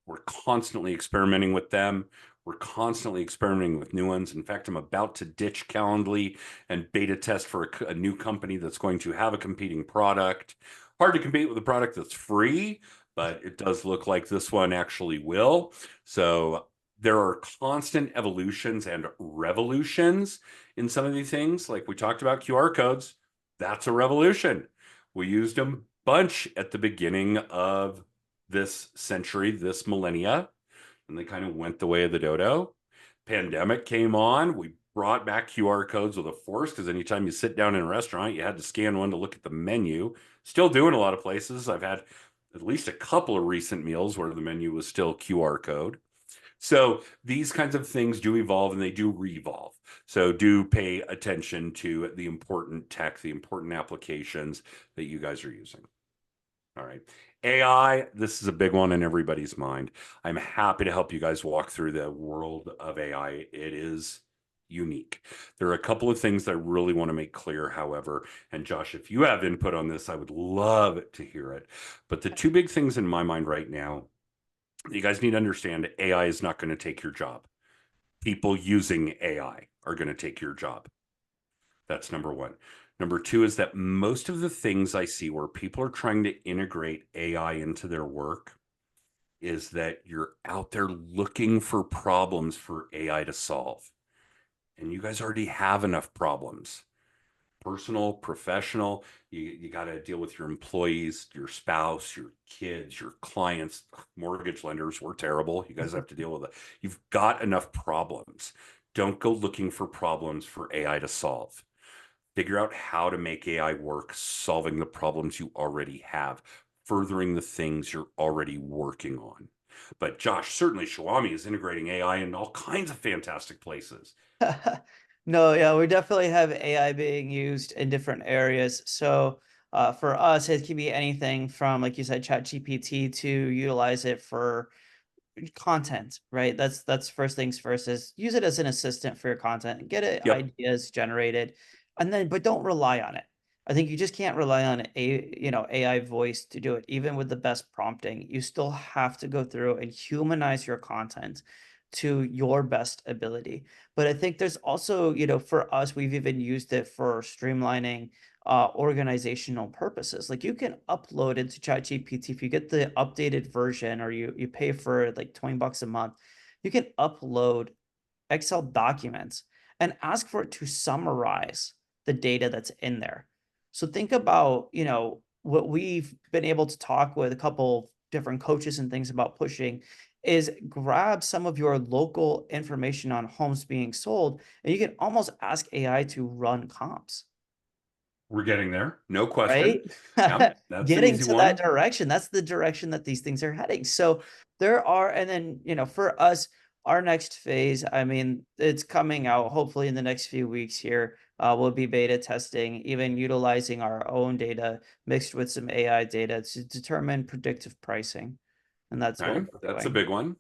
We're constantly experimenting with them. We're constantly experimenting with new ones. In fact, I'm about to ditch Calendly and beta test for a new company that's going to have a competing product. Hard to compete with a product that's free, but it does look like this one actually will. So there are constant evolutions and revolutions in some of these things. Like we talked about QR codes, that's a revolution. We used them bunch at the beginning of this century, this millennia, and they kind of went the way of the dodo. Pandemic came on. We brought back QR codes with a force because anytime you sit down in a restaurant, you had to scan one to look at the menu. Still doing a lot of places. I've had at least a couple of recent meals where the menu was still QR code. So these kinds of things do evolve and they do revolve. So do pay attention to the important tech, the important applications that you guys are using. All right. AI, this is a big one in everybody's mind. I'm happy to help you guys walk through the world of AI. It is unique. There are a couple of things that I really want to make clear, however. And Josh, if you have input on this, I would love to hear it. But the two big things in my mind right now, you guys need to understand AI is not going to take your job. People using AI are going to take your job. That's number one. Number two is that most of the things I see where people are trying to integrate AI into their work is that you're out there looking for problems for AI to solve. And you guys already have enough problems. Personal, professional, you got to deal with your employees, your spouse, your kids, your clients, mortgage lenders. We're terrible. You guys have to deal with it. You've got enough problems. Don't go looking for problems for AI to solve. Figure out how to make AI work, solving the problems you already have, furthering the things you're already working on. But Josh, certainly Showami is integrating AI in all kinds of fantastic places. No, yeah, we definitely have AI being used in different areas. So for us, it can be anything from, like you said, ChatGPT to utilize it for content, right? That's first things first is use it as an assistant for your content and get it Yep. ideas generated. And then but don't rely on it. I think you just can't rely on AI voice to do it. Even with the best prompting, you still have to go through and humanize your content to your best ability. But I think there's also, for us, we've even used it for streamlining organizational purposes. Like you can upload into ChatGPT if you get the updated version or you pay for like 20 bucks a month, you can upload Excel documents and ask for it to summarize the data that's in there. So think about, what we've been able to talk with a couple different coaches and things about pushing is grab some of your local information on homes being sold and you can almost ask AI to run comps. We're getting there. No question. Right? Yeah, that's an Getting easy to that one. direction, that's the direction that these things are heading. So there are, and then, for us, our next phase, I mean, it's coming out hopefully in the next few weeks here. We'll be beta testing, even utilizing our own data mixed with some AI data to determine predictive pricing. And that's what Okay, we're that's a doing. big one.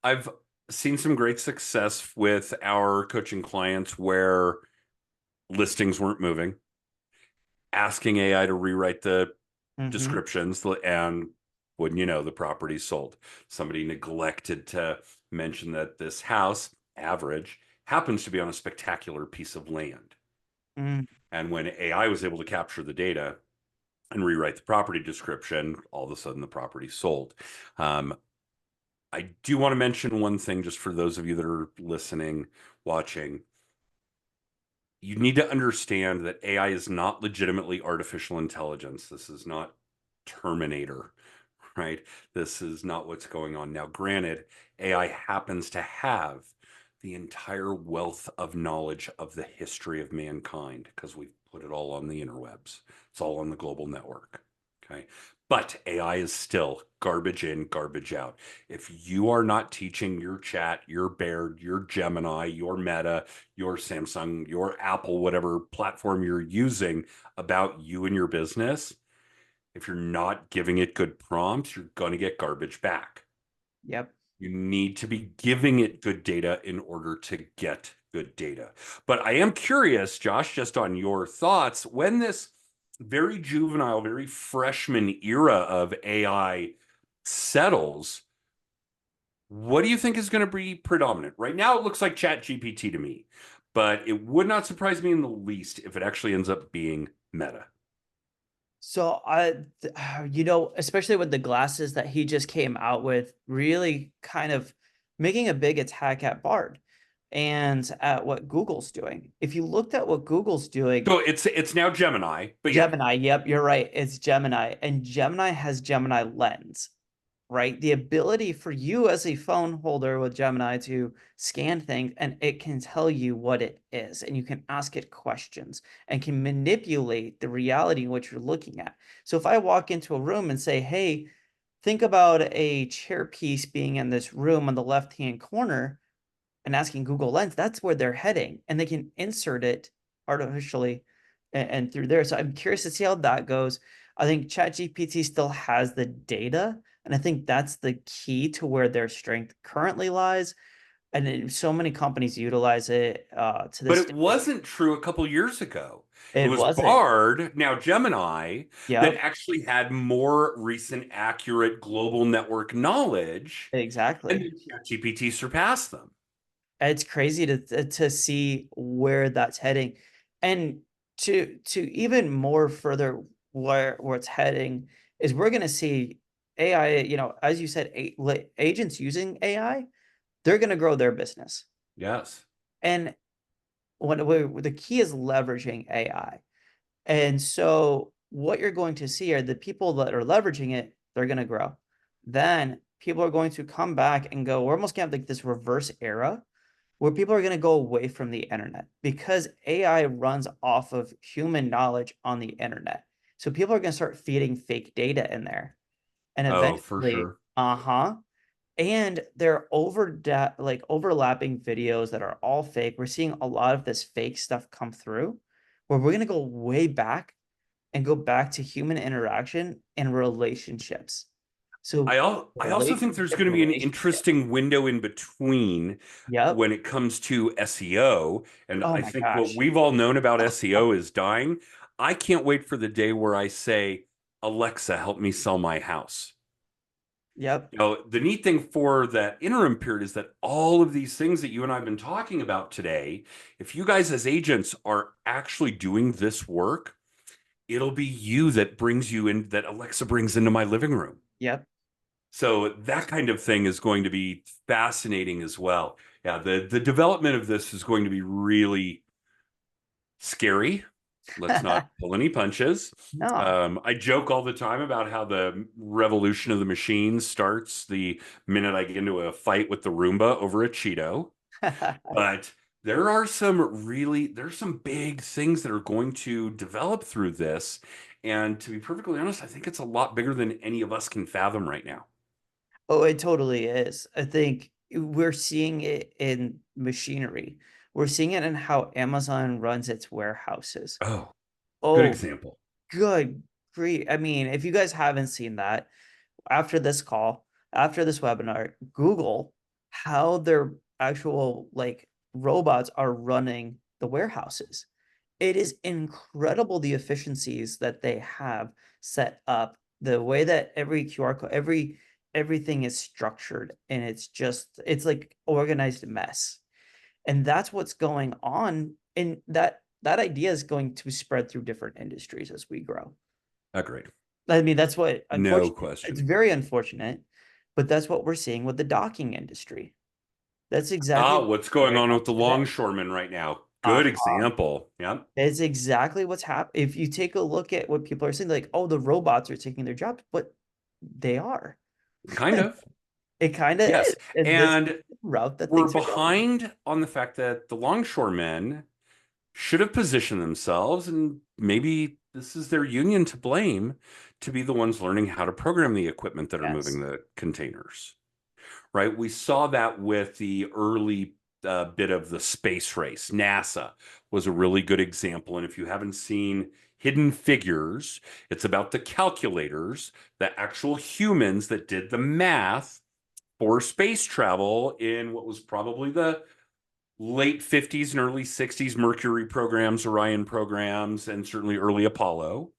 I've seen some great success with our coaching clients where listings weren't moving, asking AI to rewrite the Hmm. descriptions, and wouldn't you know, the property sold. Somebody neglected to mention that this house, average, happens to be on a spectacular piece of land. Mm. And when AI was able to capture the data and rewrite the property description, all of a sudden the property sold. Um, I do want to mention one thing just for those of you that are listening, watching. You need to understand that AI is not legitimately artificial intelligence. This is not Terminator, right? This is not what's going on. Now, granted, AI happens to have the entire wealth of knowledge of the history of mankind because we've put it all on the interwebs. It's all on the global network. Okay. But AI is still garbage in, garbage out. If you are not teaching your chat, your Baird, your Gemini, your Meta, your Samsung, your Apple, whatever platform you're using about you and your business, if you're not giving it good prompts, you're going to get garbage back. Yep. You need to be giving it good data in order to get good data. But I am curious, Josh, just on your thoughts, when this very juvenile, very freshman era of AI settles, what do you think is going to be predominant? Right now, it looks like Chat GPT to me, but it would not surprise me in the least if it actually ends up being Meta. So you know, especially with the glasses that he just came out with, really kind of making a big attack at Bard and at what Google's doing. If you looked at what Google's doing, So it's now Gemini, but yeah. Gemini, yep, you're right. It's Gemini, and Gemini has Gemini Lens, right? The ability for you as a phone holder with Gemini to scan things and it can tell you what it is, and you can ask it questions and can manipulate the reality in which you're looking at. So if I walk into a room and say, hey, think about a chair piece being in this room on the left-hand corner, and asking Google Lens, that's where they're heading, and they can insert it artificially and through there. So I'm curious to see how that goes. I think ChatGPT still has the data, and I think that's the key to where their strength currently lies. And so many companies utilize it to But this it day. wasn't true a couple years ago. It It was wasn't. Bard, now Gemini, that Yep, actually had more recent, accurate global network knowledge, and exactly. then ChatGPT surpassed them. It's crazy to see where that's heading, and to even more further where it's heading is we're going to see AI. You know, as you said, agents using AI, they're going to grow their business, Yes. and the key is leveraging AI. And so what you're going to see are the people that are leveraging it, they're going to grow. Then people are going to come back and go, we're almost going to have like this reverse era where people are going to go away from the internet because AI runs off of human knowledge on the internet. So people are going to start feeding fake data in there. And Oh, for eventually, sure. uh-huh. And they're like overlapping videos that are all fake. We're seeing a lot of this fake stuff come through where we're going to go way back and go back to human interaction and relationships. So I also think there's going to be an relationship. interesting window in between Yep. when it comes to SEO. And Oh I my think what gosh. we've all known about SEO is dying. I can't wait for the day where I say, Alexa, help me sell my house. Yep. You know, the neat thing for that interim period is that all of these things that you and I have been talking about today, if you guys as agents are actually doing this work, it'll be you that brings you in, that Alexa brings into my living room. Yep. So that kind of thing is going to be fascinating as well. Yeah, the development of this is going to be really scary. Let's not pull any punches. No. I joke all the time about how the revolution of the machines starts the minute I get into a fight with the Roomba over a Cheeto. But there's some big things that are going to develop through this. And to be perfectly honest, I think it's a lot bigger than any of us can fathom right now. Oh, it totally is. I think we're seeing it in machinery. We're seeing it in how Amazon runs its warehouses. Oh, good Oh, example. good grief. I mean, if you guys haven't seen that, after this call, after this webinar, Google how their actual like robots are running the warehouses. It is incredible the efficiencies that they have set up, the way that every QR code, everything is structured, and it's like organized mess. And that's what's going on. And that idea is going to spread through different industries as we grow. Agreed. I mean, that's what No unfortunate. It's question. very unfortunate, but that's what we're seeing with the docking industry. That's exactly Ah, what's what's going right on now with the today. longshoremen right now? Uh, Good example. Yep. it's exactly what's happening. If you take a look at what people are saying, like, oh, the robots are taking their jobs, but they are. Kind of. It kind of is. Yes. And this is And the route that we're things are going. behind on the fact that the longshoremen should have positioned themselves and maybe this is their union to blame to be the ones learning how to program the equipment that are moving Yes. the containers, right? We saw that with the early bit of the space race. NASA was a really good example. And if you haven't seen Hidden Figures, it's about the calculators, the actual humans that did the math for space travel in what was probably the late 50s and early 60s Mercury programs, Orion programs, and certainly early Apollo.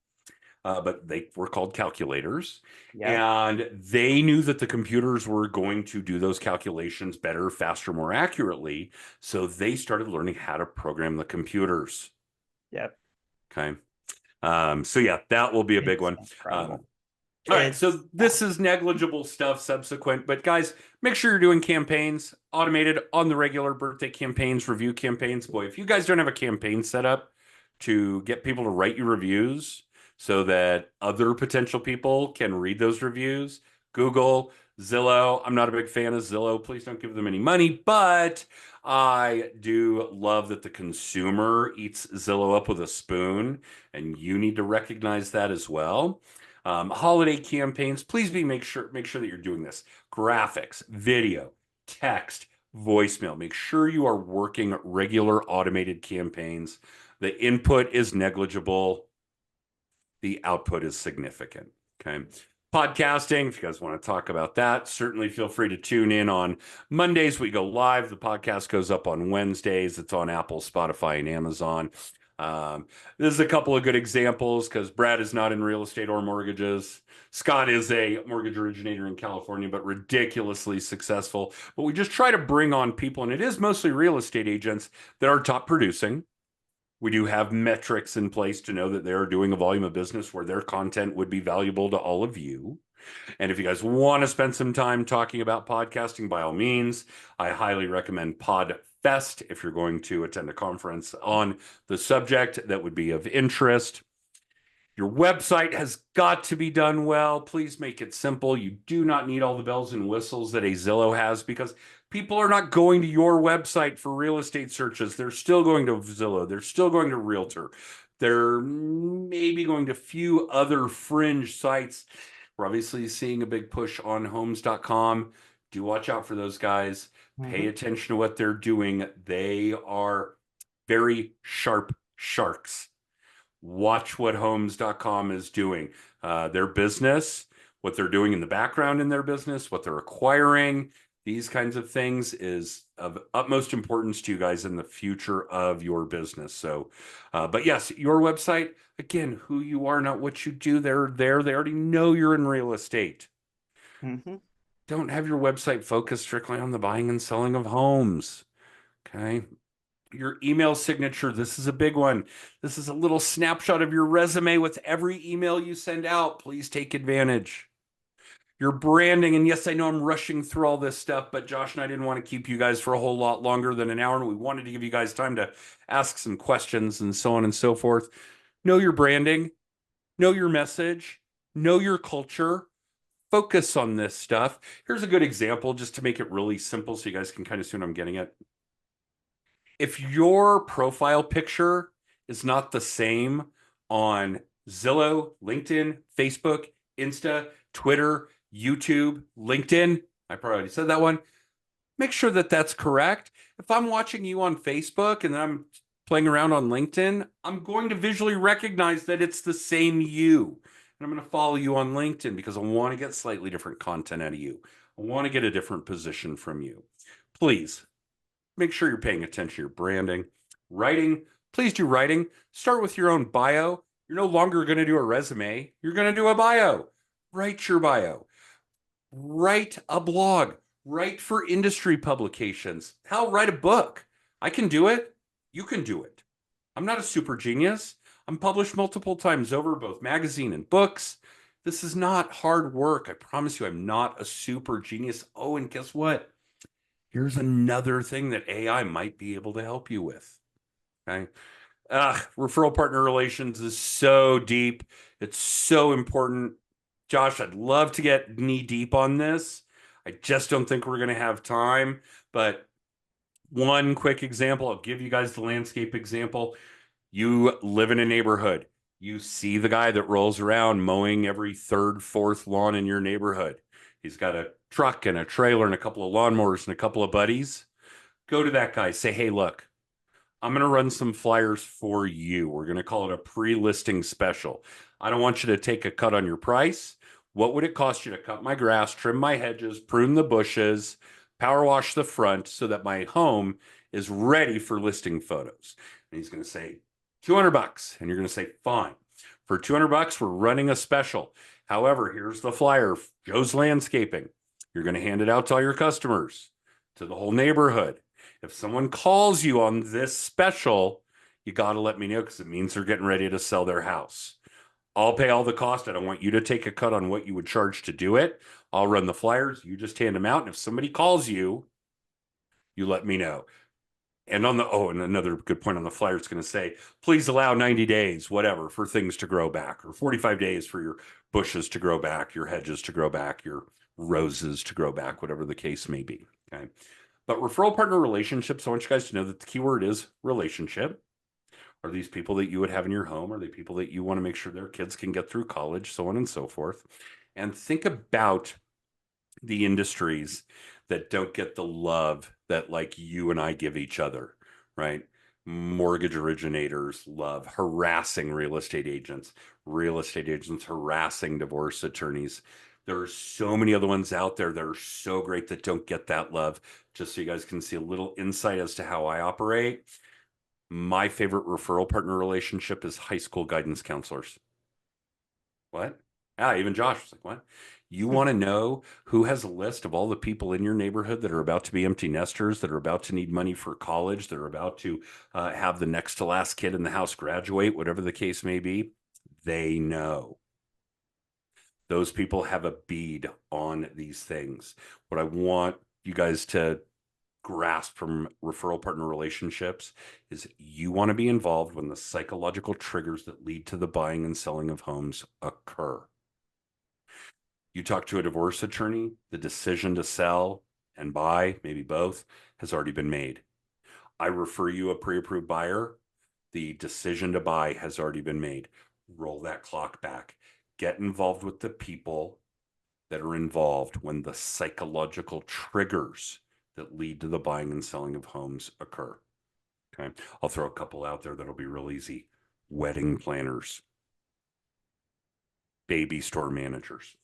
But they were called calculators. Yep. And they knew that the computers were going to do those calculations better, faster, more accurately. So they started learning how to program the computers. Yep. Okay. So yeah, that will be a big It's one. incredible. All right, It's so this is negligible stuff subsequent, but guys, make sure you're doing campaigns, automated on the regular birthday campaigns, review campaigns. Boy, if you guys don't have a campaign set up to get people to write you reviews so that other potential people can read those reviews, Google, Zillow. I'm not a big fan of Zillow. Please don't give them any money, but I do love that the consumer eats Zillow up with a spoon, and you need to recognize that as well. Holiday campaigns, please make sure that you're doing this. Graphics, video, text, voicemail. Make sure you are working regular automated campaigns. The input is negligible. The output is significant. Okay. Podcasting, if you guys want to talk about that, certainly feel free to tune in on Mondays. We go live. The podcast goes up on Wednesdays. It's on Apple, Spotify, and Amazon. Um, this is a couple of good examples because Brad is not in real estate or mortgages. Scott is a mortgage originator in California, but ridiculously successful. But we just try to bring on people, and it is mostly real estate agents that are top producing. We do have metrics in place to know that they're doing a volume of business where their content would be valuable to all of you. And if you guys want to spend some time talking about podcasting, by all means, I highly recommend PodFest if you're going to attend a conference on the subject that would be of interest. Your website has got to be done well. Please make it simple. You do not need all the bells and whistles that a Zillow has because people are not going to your website for real estate searches. They're still going to Zillow. They're still going to Realtor. They're maybe going to a few other fringe sites. We're obviously seeing a big push on homes.com. Do watch out for those guys. Pay Mhm. attention to what they're doing. They are very sharp sharks. Watch what homes.com is doing. Their business, what they're doing in the background in their business, what they're acquiring, these kinds of things is of utmost importance to you guys in the future of your business. So, but yes, your website, again, who you are, not what you do. They're there. They already know you're in real estate. Mhm. Don't have your website focused strictly on the buying and selling of homes. Okay. Your email signature, this is a big one. This is a little snapshot of your resume with every email you send out. Please take advantage. Your branding, and yes, I know I'm rushing through all this stuff, but Josh and I didn't want to keep you guys for a whole lot longer than an hour, and we wanted to give you guys time to ask some questions and so on and so forth. Know your branding, know your message, know your culture. Focus on this stuff. Here's a good example just to make it really simple so you guys can kind of see what I'm getting at. If your profile picture is not the same on Zillow, LinkedIn, Facebook, Insta, Twitter, YouTube, LinkedIn, I probably already said that one. Make sure that that's correct. If I'm watching you on Facebook and then I'm playing around on LinkedIn, I'm going to visually recognize that it's the same you. And I'm going to follow you on LinkedIn because I want to get slightly different content out of you. I want to get a different position from you. Please make sure you're paying attention to your branding. Writing, please do writing. Start with your own bio. You're no longer going to do a resume, you're going to do a bio. Write your bio, write a blog, write for industry publications. Hell, write a book. I can do it. You can do it. I'm not a super genius. I'm published multiple times over, both magazine and books. This is not hard work. I promise you, I'm not a super genius. Oh, and guess what? Here's another thing that AI might be able to help you with. Okay. Referral partner relations is so deep. It's so important. Josh, I'd love to get knee deep on this. I just don't think we're going to have time. But one quick example, I'll give you guys the landscape example. You live in a neighborhood. You see the guy that rolls around mowing every third, fourth lawn in your neighborhood. He's got a truck and a trailer and a couple of lawnmowers and a couple of buddies. Go to that guy. Say, hey, look, I'm going to run some flyers for you. We're going to call it a pre-listing special. I don't want you to take a cut on your price. What would it cost you to cut my grass, trim my hedges, prune the bushes, power wash the front so that my home is ready for listing photos? And he's going to say, $200. And you're going to say, fine. For $200, we're running a special. However, here's the flyer, Joe's Landscaping. You're going to hand it out to all your customers, to the whole neighborhood. If someone calls you on this special, you got to let me know because it means they're getting ready to sell their house. I'll pay all the cost. I don't want you to take a cut on what you would charge to do it. I'll run the flyers. You just hand them out. And if somebody calls you, you let me know. And and another good point on the flyer, it's going to say, please allow 90 days, whatever, for things to grow back, or 45 days for your bushes to grow back, your hedges to grow back, your roses to grow back, whatever the case may be. Okay. But referral partner relationships, I want you guys to know that the keyword is relationship. Are these people that you would have in your home? Are they people that you want to make sure their kids can get through college, so on and so forth? And think about the industries that don't get the love that like you and I give each other, right? Mortgage originators love harassing real estate agents harassing divorce attorneys. There are so many other ones out there that are so great that don't get that love. Just so you guys can see a little insight as to how I operate. My favorite referral partner relationship is high school guidance counselors. What? Ah, even Josh was like, what? You want to know who has a list of all the people in your neighborhood that are about to be empty nesters, that are about to need money for college, that are about to have the next to last kid in the house graduate, whatever the case may be? They know. Those people have a bead on these things. What I want you guys to grasp from referral partner relationships is you want to be involved when the psychological triggers that lead to the buying and selling of homes occur. You talk to a divorce attorney, the decision to sell and buy, maybe both, has already been made. I refer you a pre-approved buyer, the decision to buy has already been made. Roll that clock back. Get involved with the people that are involved when the psychological triggers that lead to the buying and selling of homes occur. Okay. I'll throw a couple out there that'll be real easy. Wedding planners, baby store managers.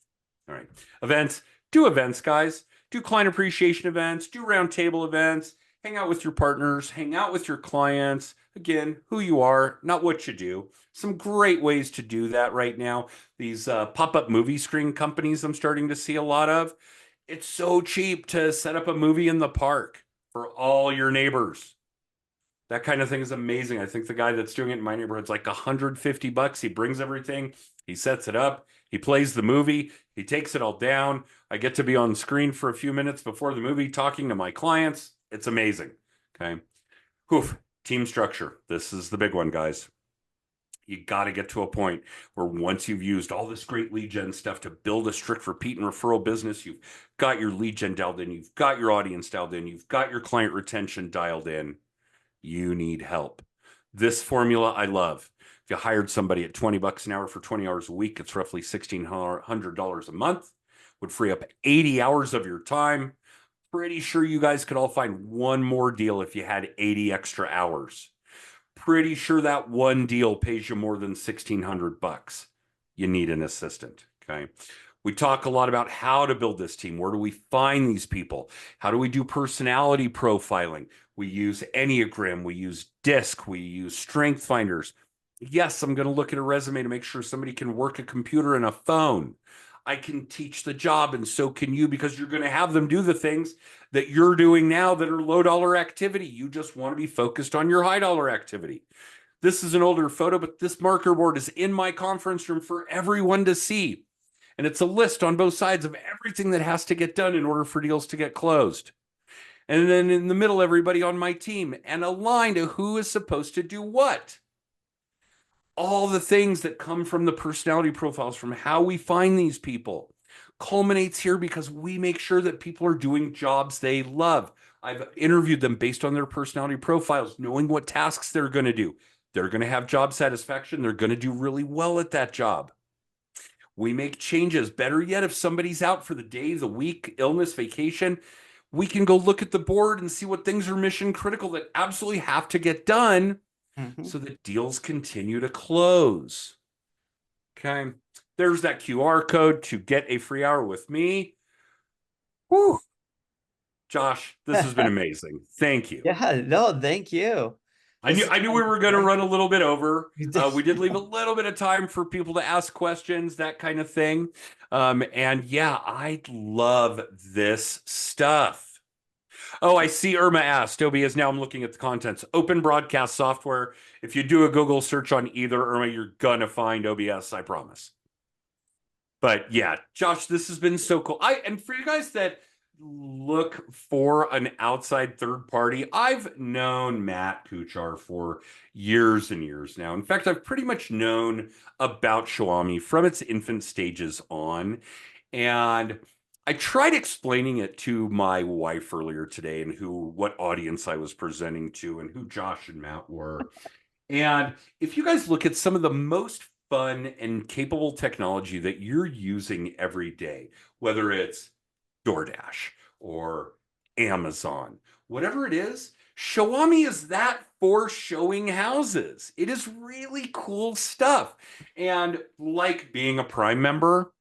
All right. Events. Do events, guys. Do client appreciation events, do roundtable events, hang out with your partners, hang out with your clients. Again, who you are, not what you do. Some great ways to do that right now. These pop-up movie screen companies I'm starting to see a lot of. It's so cheap to set up a movie in the park for all your neighbors. That kind of thing is amazing. I think the guy that's doing it in my neighborhood's like $150. He brings everything, he sets it up, he plays the movie, he takes it all down. I get to be on screen for a few minutes before the movie talking to my clients. It's amazing. Okay. Whew. Team structure. This is the big one, guys. You got to get to a point where once you've used all this great lead gen stuff to build a strict repeat and referral business, you've got your lead gen dialed in, you've got your audience dialed in, you've got your client retention dialed in. You need help. This formula I love. If you hired somebody at $20 an hour for 20 hours a week, it's roughly $1,600 a month. Would free up 80 hours of your time. Pretty sure you guys could all find one more deal if you had 80 extra hours. Pretty sure that one deal pays you more than $1,600. You need an assistant. Okay. We talk a lot about how to build this team. Where do we find these people? How do we do personality profiling? We use Enneagram, we use DISC, we use Strength Finders. Yes, I'm going to look at a resume to make sure somebody can work a computer and a phone. I can teach the job, and so can you, because you're going to have them do the things that you're doing now that are low dollar activity. You just want to be focused on your high dollar activity. This is an older photo, but this marker board is in my conference room for everyone to see. And it's a list on both sides of everything that has to get done in order for deals to get closed. And then in the middle, everybody on my team, and a line to who is supposed to do what. All the things that come from the personality profiles, from how we find these people, culminates here because we make sure that people are doing jobs they love. I've interviewed them based on their personality profiles, knowing what tasks they're going to do. They're going to have job satisfaction. They're going to do really well at that job. We make changes. Better yet, if somebody's out for the day, the week, illness, vacation, we can go look at the board and see what things are mission critical that absolutely have to get done Mhm. so that deals continue to close. Okay. There's that QR code to get a free hour with me. Whew. Josh, this has been amazing. Thank you. Yeah, no, thank you. I This knew has I knew we been were going to great. run a little bit over. You did. We did leave a little bit of time for people to ask questions, that kind of thing. And yeah, I love this stuff. Oh, I see Irma asked. OBS, now I'm looking at the contents. Open broadcast software. If you do a Google search on either, Irma, you're going to find OBS, I promise. But yeah, Josh, this has been so cool. And for you guys that look for an outside third party, I've known Matt Kuchar for years and years now. In fact, I've pretty much known about Showami from its infant stages on. And I tried explaining it to my wife earlier today and what audience I was presenting to and who Josh and Matt were. And if you guys look at some of the most fun and capable technology that you're using every day, whether it's DoorDash or Amazon, whatever it is, Showami is that for showing houses. It is really cool stuff. And like being a Prime member,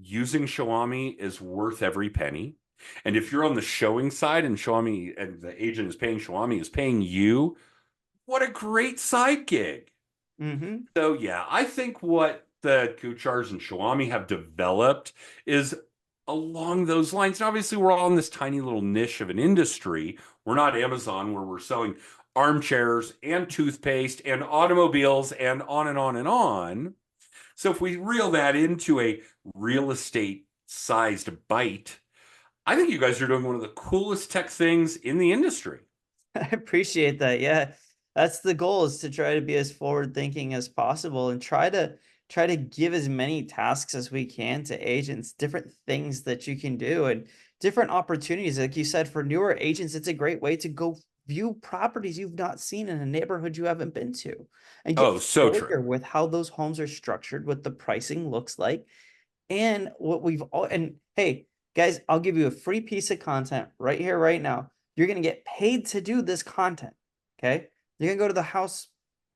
using Showami is worth every penny. And if you're on the showing side and Showami and the agent is paying Showami is paying you, what a great side gig. Hmm. So yeah, I think what the Kuchars and Showami have developed is along those lines. And obviously, we're all in this tiny little niche of an industry. We're not Amazon where we're selling armchairs and toothpaste and automobiles and on and on and on. So if we reel that into a real estate sized bite, I think you guys are doing one of the coolest tech things in the industry. I appreciate that. Yeah. That's the goal, is to try to be as forward thinking as possible and try to give as many tasks as we can to agents, different things that you can do and different opportunities. Like you said, for newer agents, it's a great way to go view properties you've not seen in a neighborhood you haven't been to and get Oh, so true. familiar with how those homes are structured, what the pricing looks like, and what we've all, and hey, guys, I'll give you a free piece of content right here, right now. You're going to get paid to do this content. Okay. You're going to go to the house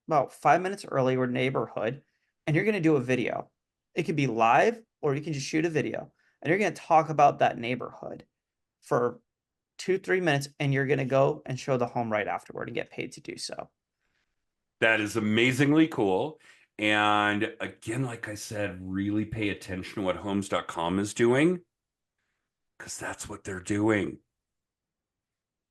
about 5 minutes early or neighborhood, and you're going to do a video. It could be live or you can just shoot a video, and you're going to talk about that neighborhood for 2, 3 minutes, and you're going to go and show the home right afterward and get paid to do so. That is amazingly cool. And again, like I said, really pay attention to what homes.com is doing because that's what they're doing.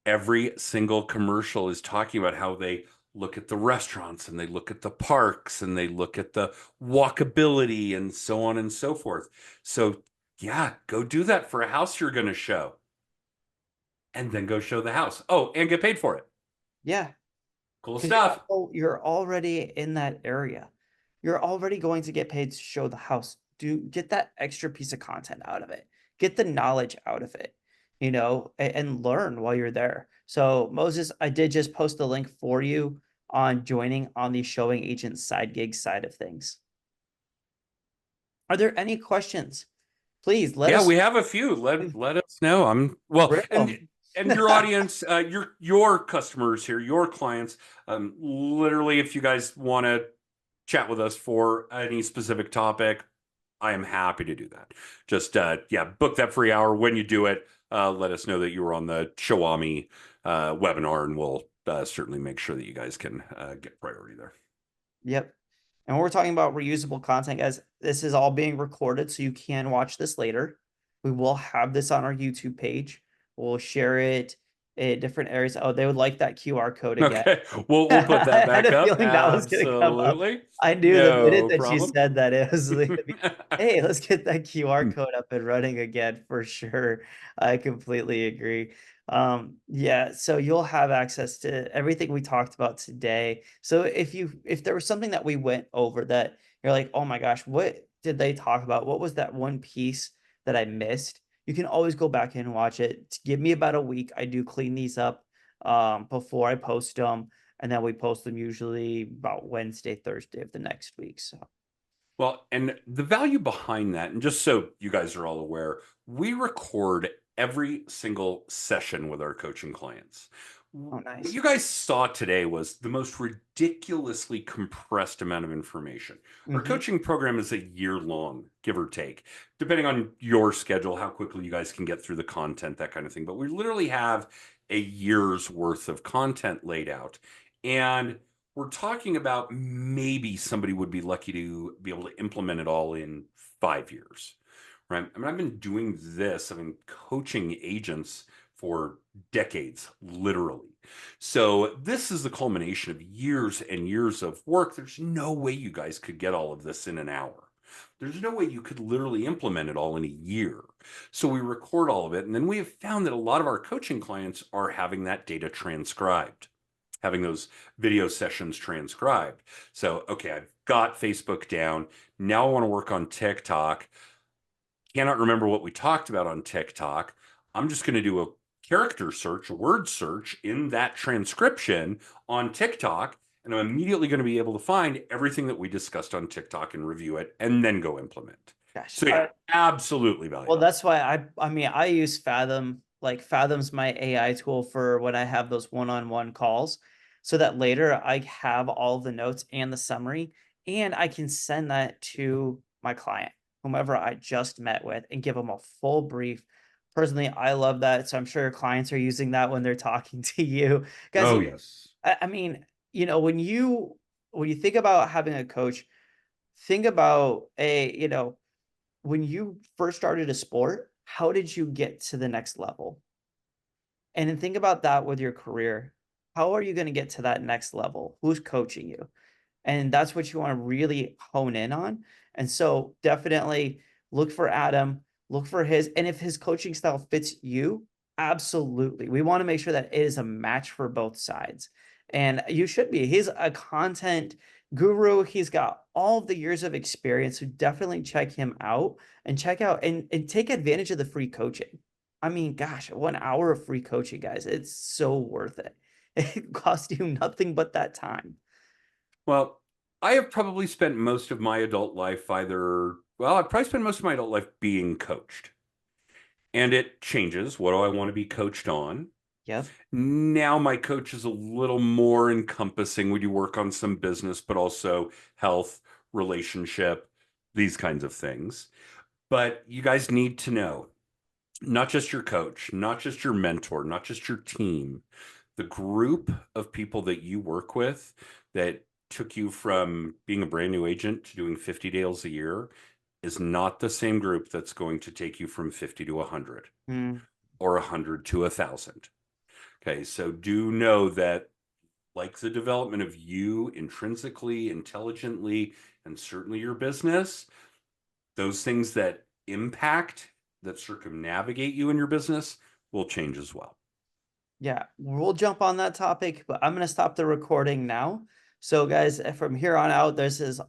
Every single commercial is talking about how they look at the restaurants and they look at the parks and they look at the walkability and so on and so forth. So, yeah, go do that for a house you're going to show and then go show the house. Oh, and get paid for it. Yeah. Cool Because stuff. you're already in that area. You're already going to get paid to show the house. Do get that extra piece of content out of it. Get the knowledge out of it, and learn while you're there. So Moses, I did just post the link for you on joining on the showing agent side gig side of things. Are there any questions? Please let Yeah, us we have a few. Let us know. I'm well, rip them. and your audience, your customers here, your clients, literally, if you guys want to chat with us for any specific topic, I am happy to do that. Just yeah, book that free hour. When you do it, let us know that you were on the Showami webinar, and we'll certainly make sure that you guys can get priority there. Yep. And we're talking about reusable content, guys. This is all being recorded, so you can watch this later. We will have this on our YouTube page. We'll share it in different areas. Oh, they would like that QR code again. Okay, we'll put that I had back a up. feeling that was going to come up. Absolutely, I knew the minute no that you problem. said that, it was going to be, hey, let's get that QR code up and running again for sure. I completely agree. Yeah, so you'll have access to everything we talked about today. So if there was something that we went over that you're like, oh my gosh, what did they talk about? What was that one piece that I missed? You can always go back and watch it. Give me about a week. I do clean these up before I post them, and then we post them usually about Wednesday, Thursday of the next week. So Well, and the value behind that, and just so you guys are all aware, we record every single session with our coaching clients. oh, What nice. you guys saw today was the most ridiculously compressed amount of information. Our Hmm. coaching program is a year long, give or take, depending on your schedule, how quickly you guys can get through the content, that kind of thing. But we literally have a year's worth of content laid out. And we're talking about maybe somebody would be lucky to be able to implement it all in 5 years, right? I mean, I've been doing this, I've been coaching agents for decades, literally. So this is the culmination of years and years of work. There's no way you guys could get all of this in an hour. There's no way you could literally implement it all in a year. So we record all of it. And then we have found that a lot of our coaching clients are having that data transcribed, having those video sessions transcribed. So, okay, I've got Facebook down. Now I want to work on TikTok. Cannot remember what we talked about on TikTok. I'm just going to do a character search, a word search in that transcription on TikTok. And I'm immediately going to be able to find everything that we discussed on TikTok and review it and then go implement. Gosh. So, yeah, absolutely Well, valuable. that's why I mean, I use Fathom, like Fathom's my AI tool for when I have those one-on-one calls, so that later I have all the notes and the summary, and I can send that to my client, whomever I just met with, and give them a full brief. Personally, I love that. So I'm sure clients are using that when they're talking to you. Guys, Oh, yes. I mean, when you think about having a coach, think about when you first started a sport, how did you get to the next level? And then think about that with your career. How are you going to get to that next level? Who's coaching you? And that's what you want to really hone in on. And so definitely look for Adam, look for his, and if his coaching style fits you, absolutely. We want to make sure that it is a match for both sides. And you should be. He's a content guru. He's got all of the years of experience. So definitely check him out and check out and take advantage of the free coaching. I mean, gosh, 1 hour of free coaching, guys. It's so worth it. It costs you nothing but that time. Well, I have probably spent most of my adult life I've probably spent most of my adult life being coached. And it changes. What do I want to be coached on? Yep. Now my coach is a little more encompassing. We do work on some business, but also health, relationship, these kinds of things. But you guys need to know, not just your coach, not just your mentor, not just your team, the group of people that you work with that took you from being a brand new agent to doing 50 deals a year is not the same group that's going to take you from 50 to 100 Mm. or 100 to 1,000. Okay, so do know that, like the development of you intrinsically, intelligently, and certainly your business, those things that impact, that circumnavigate you in your business will change as well. Yeah, we'll jump on that topic, but I'm going to stop the recording now. So, guys, from here on out, this is all.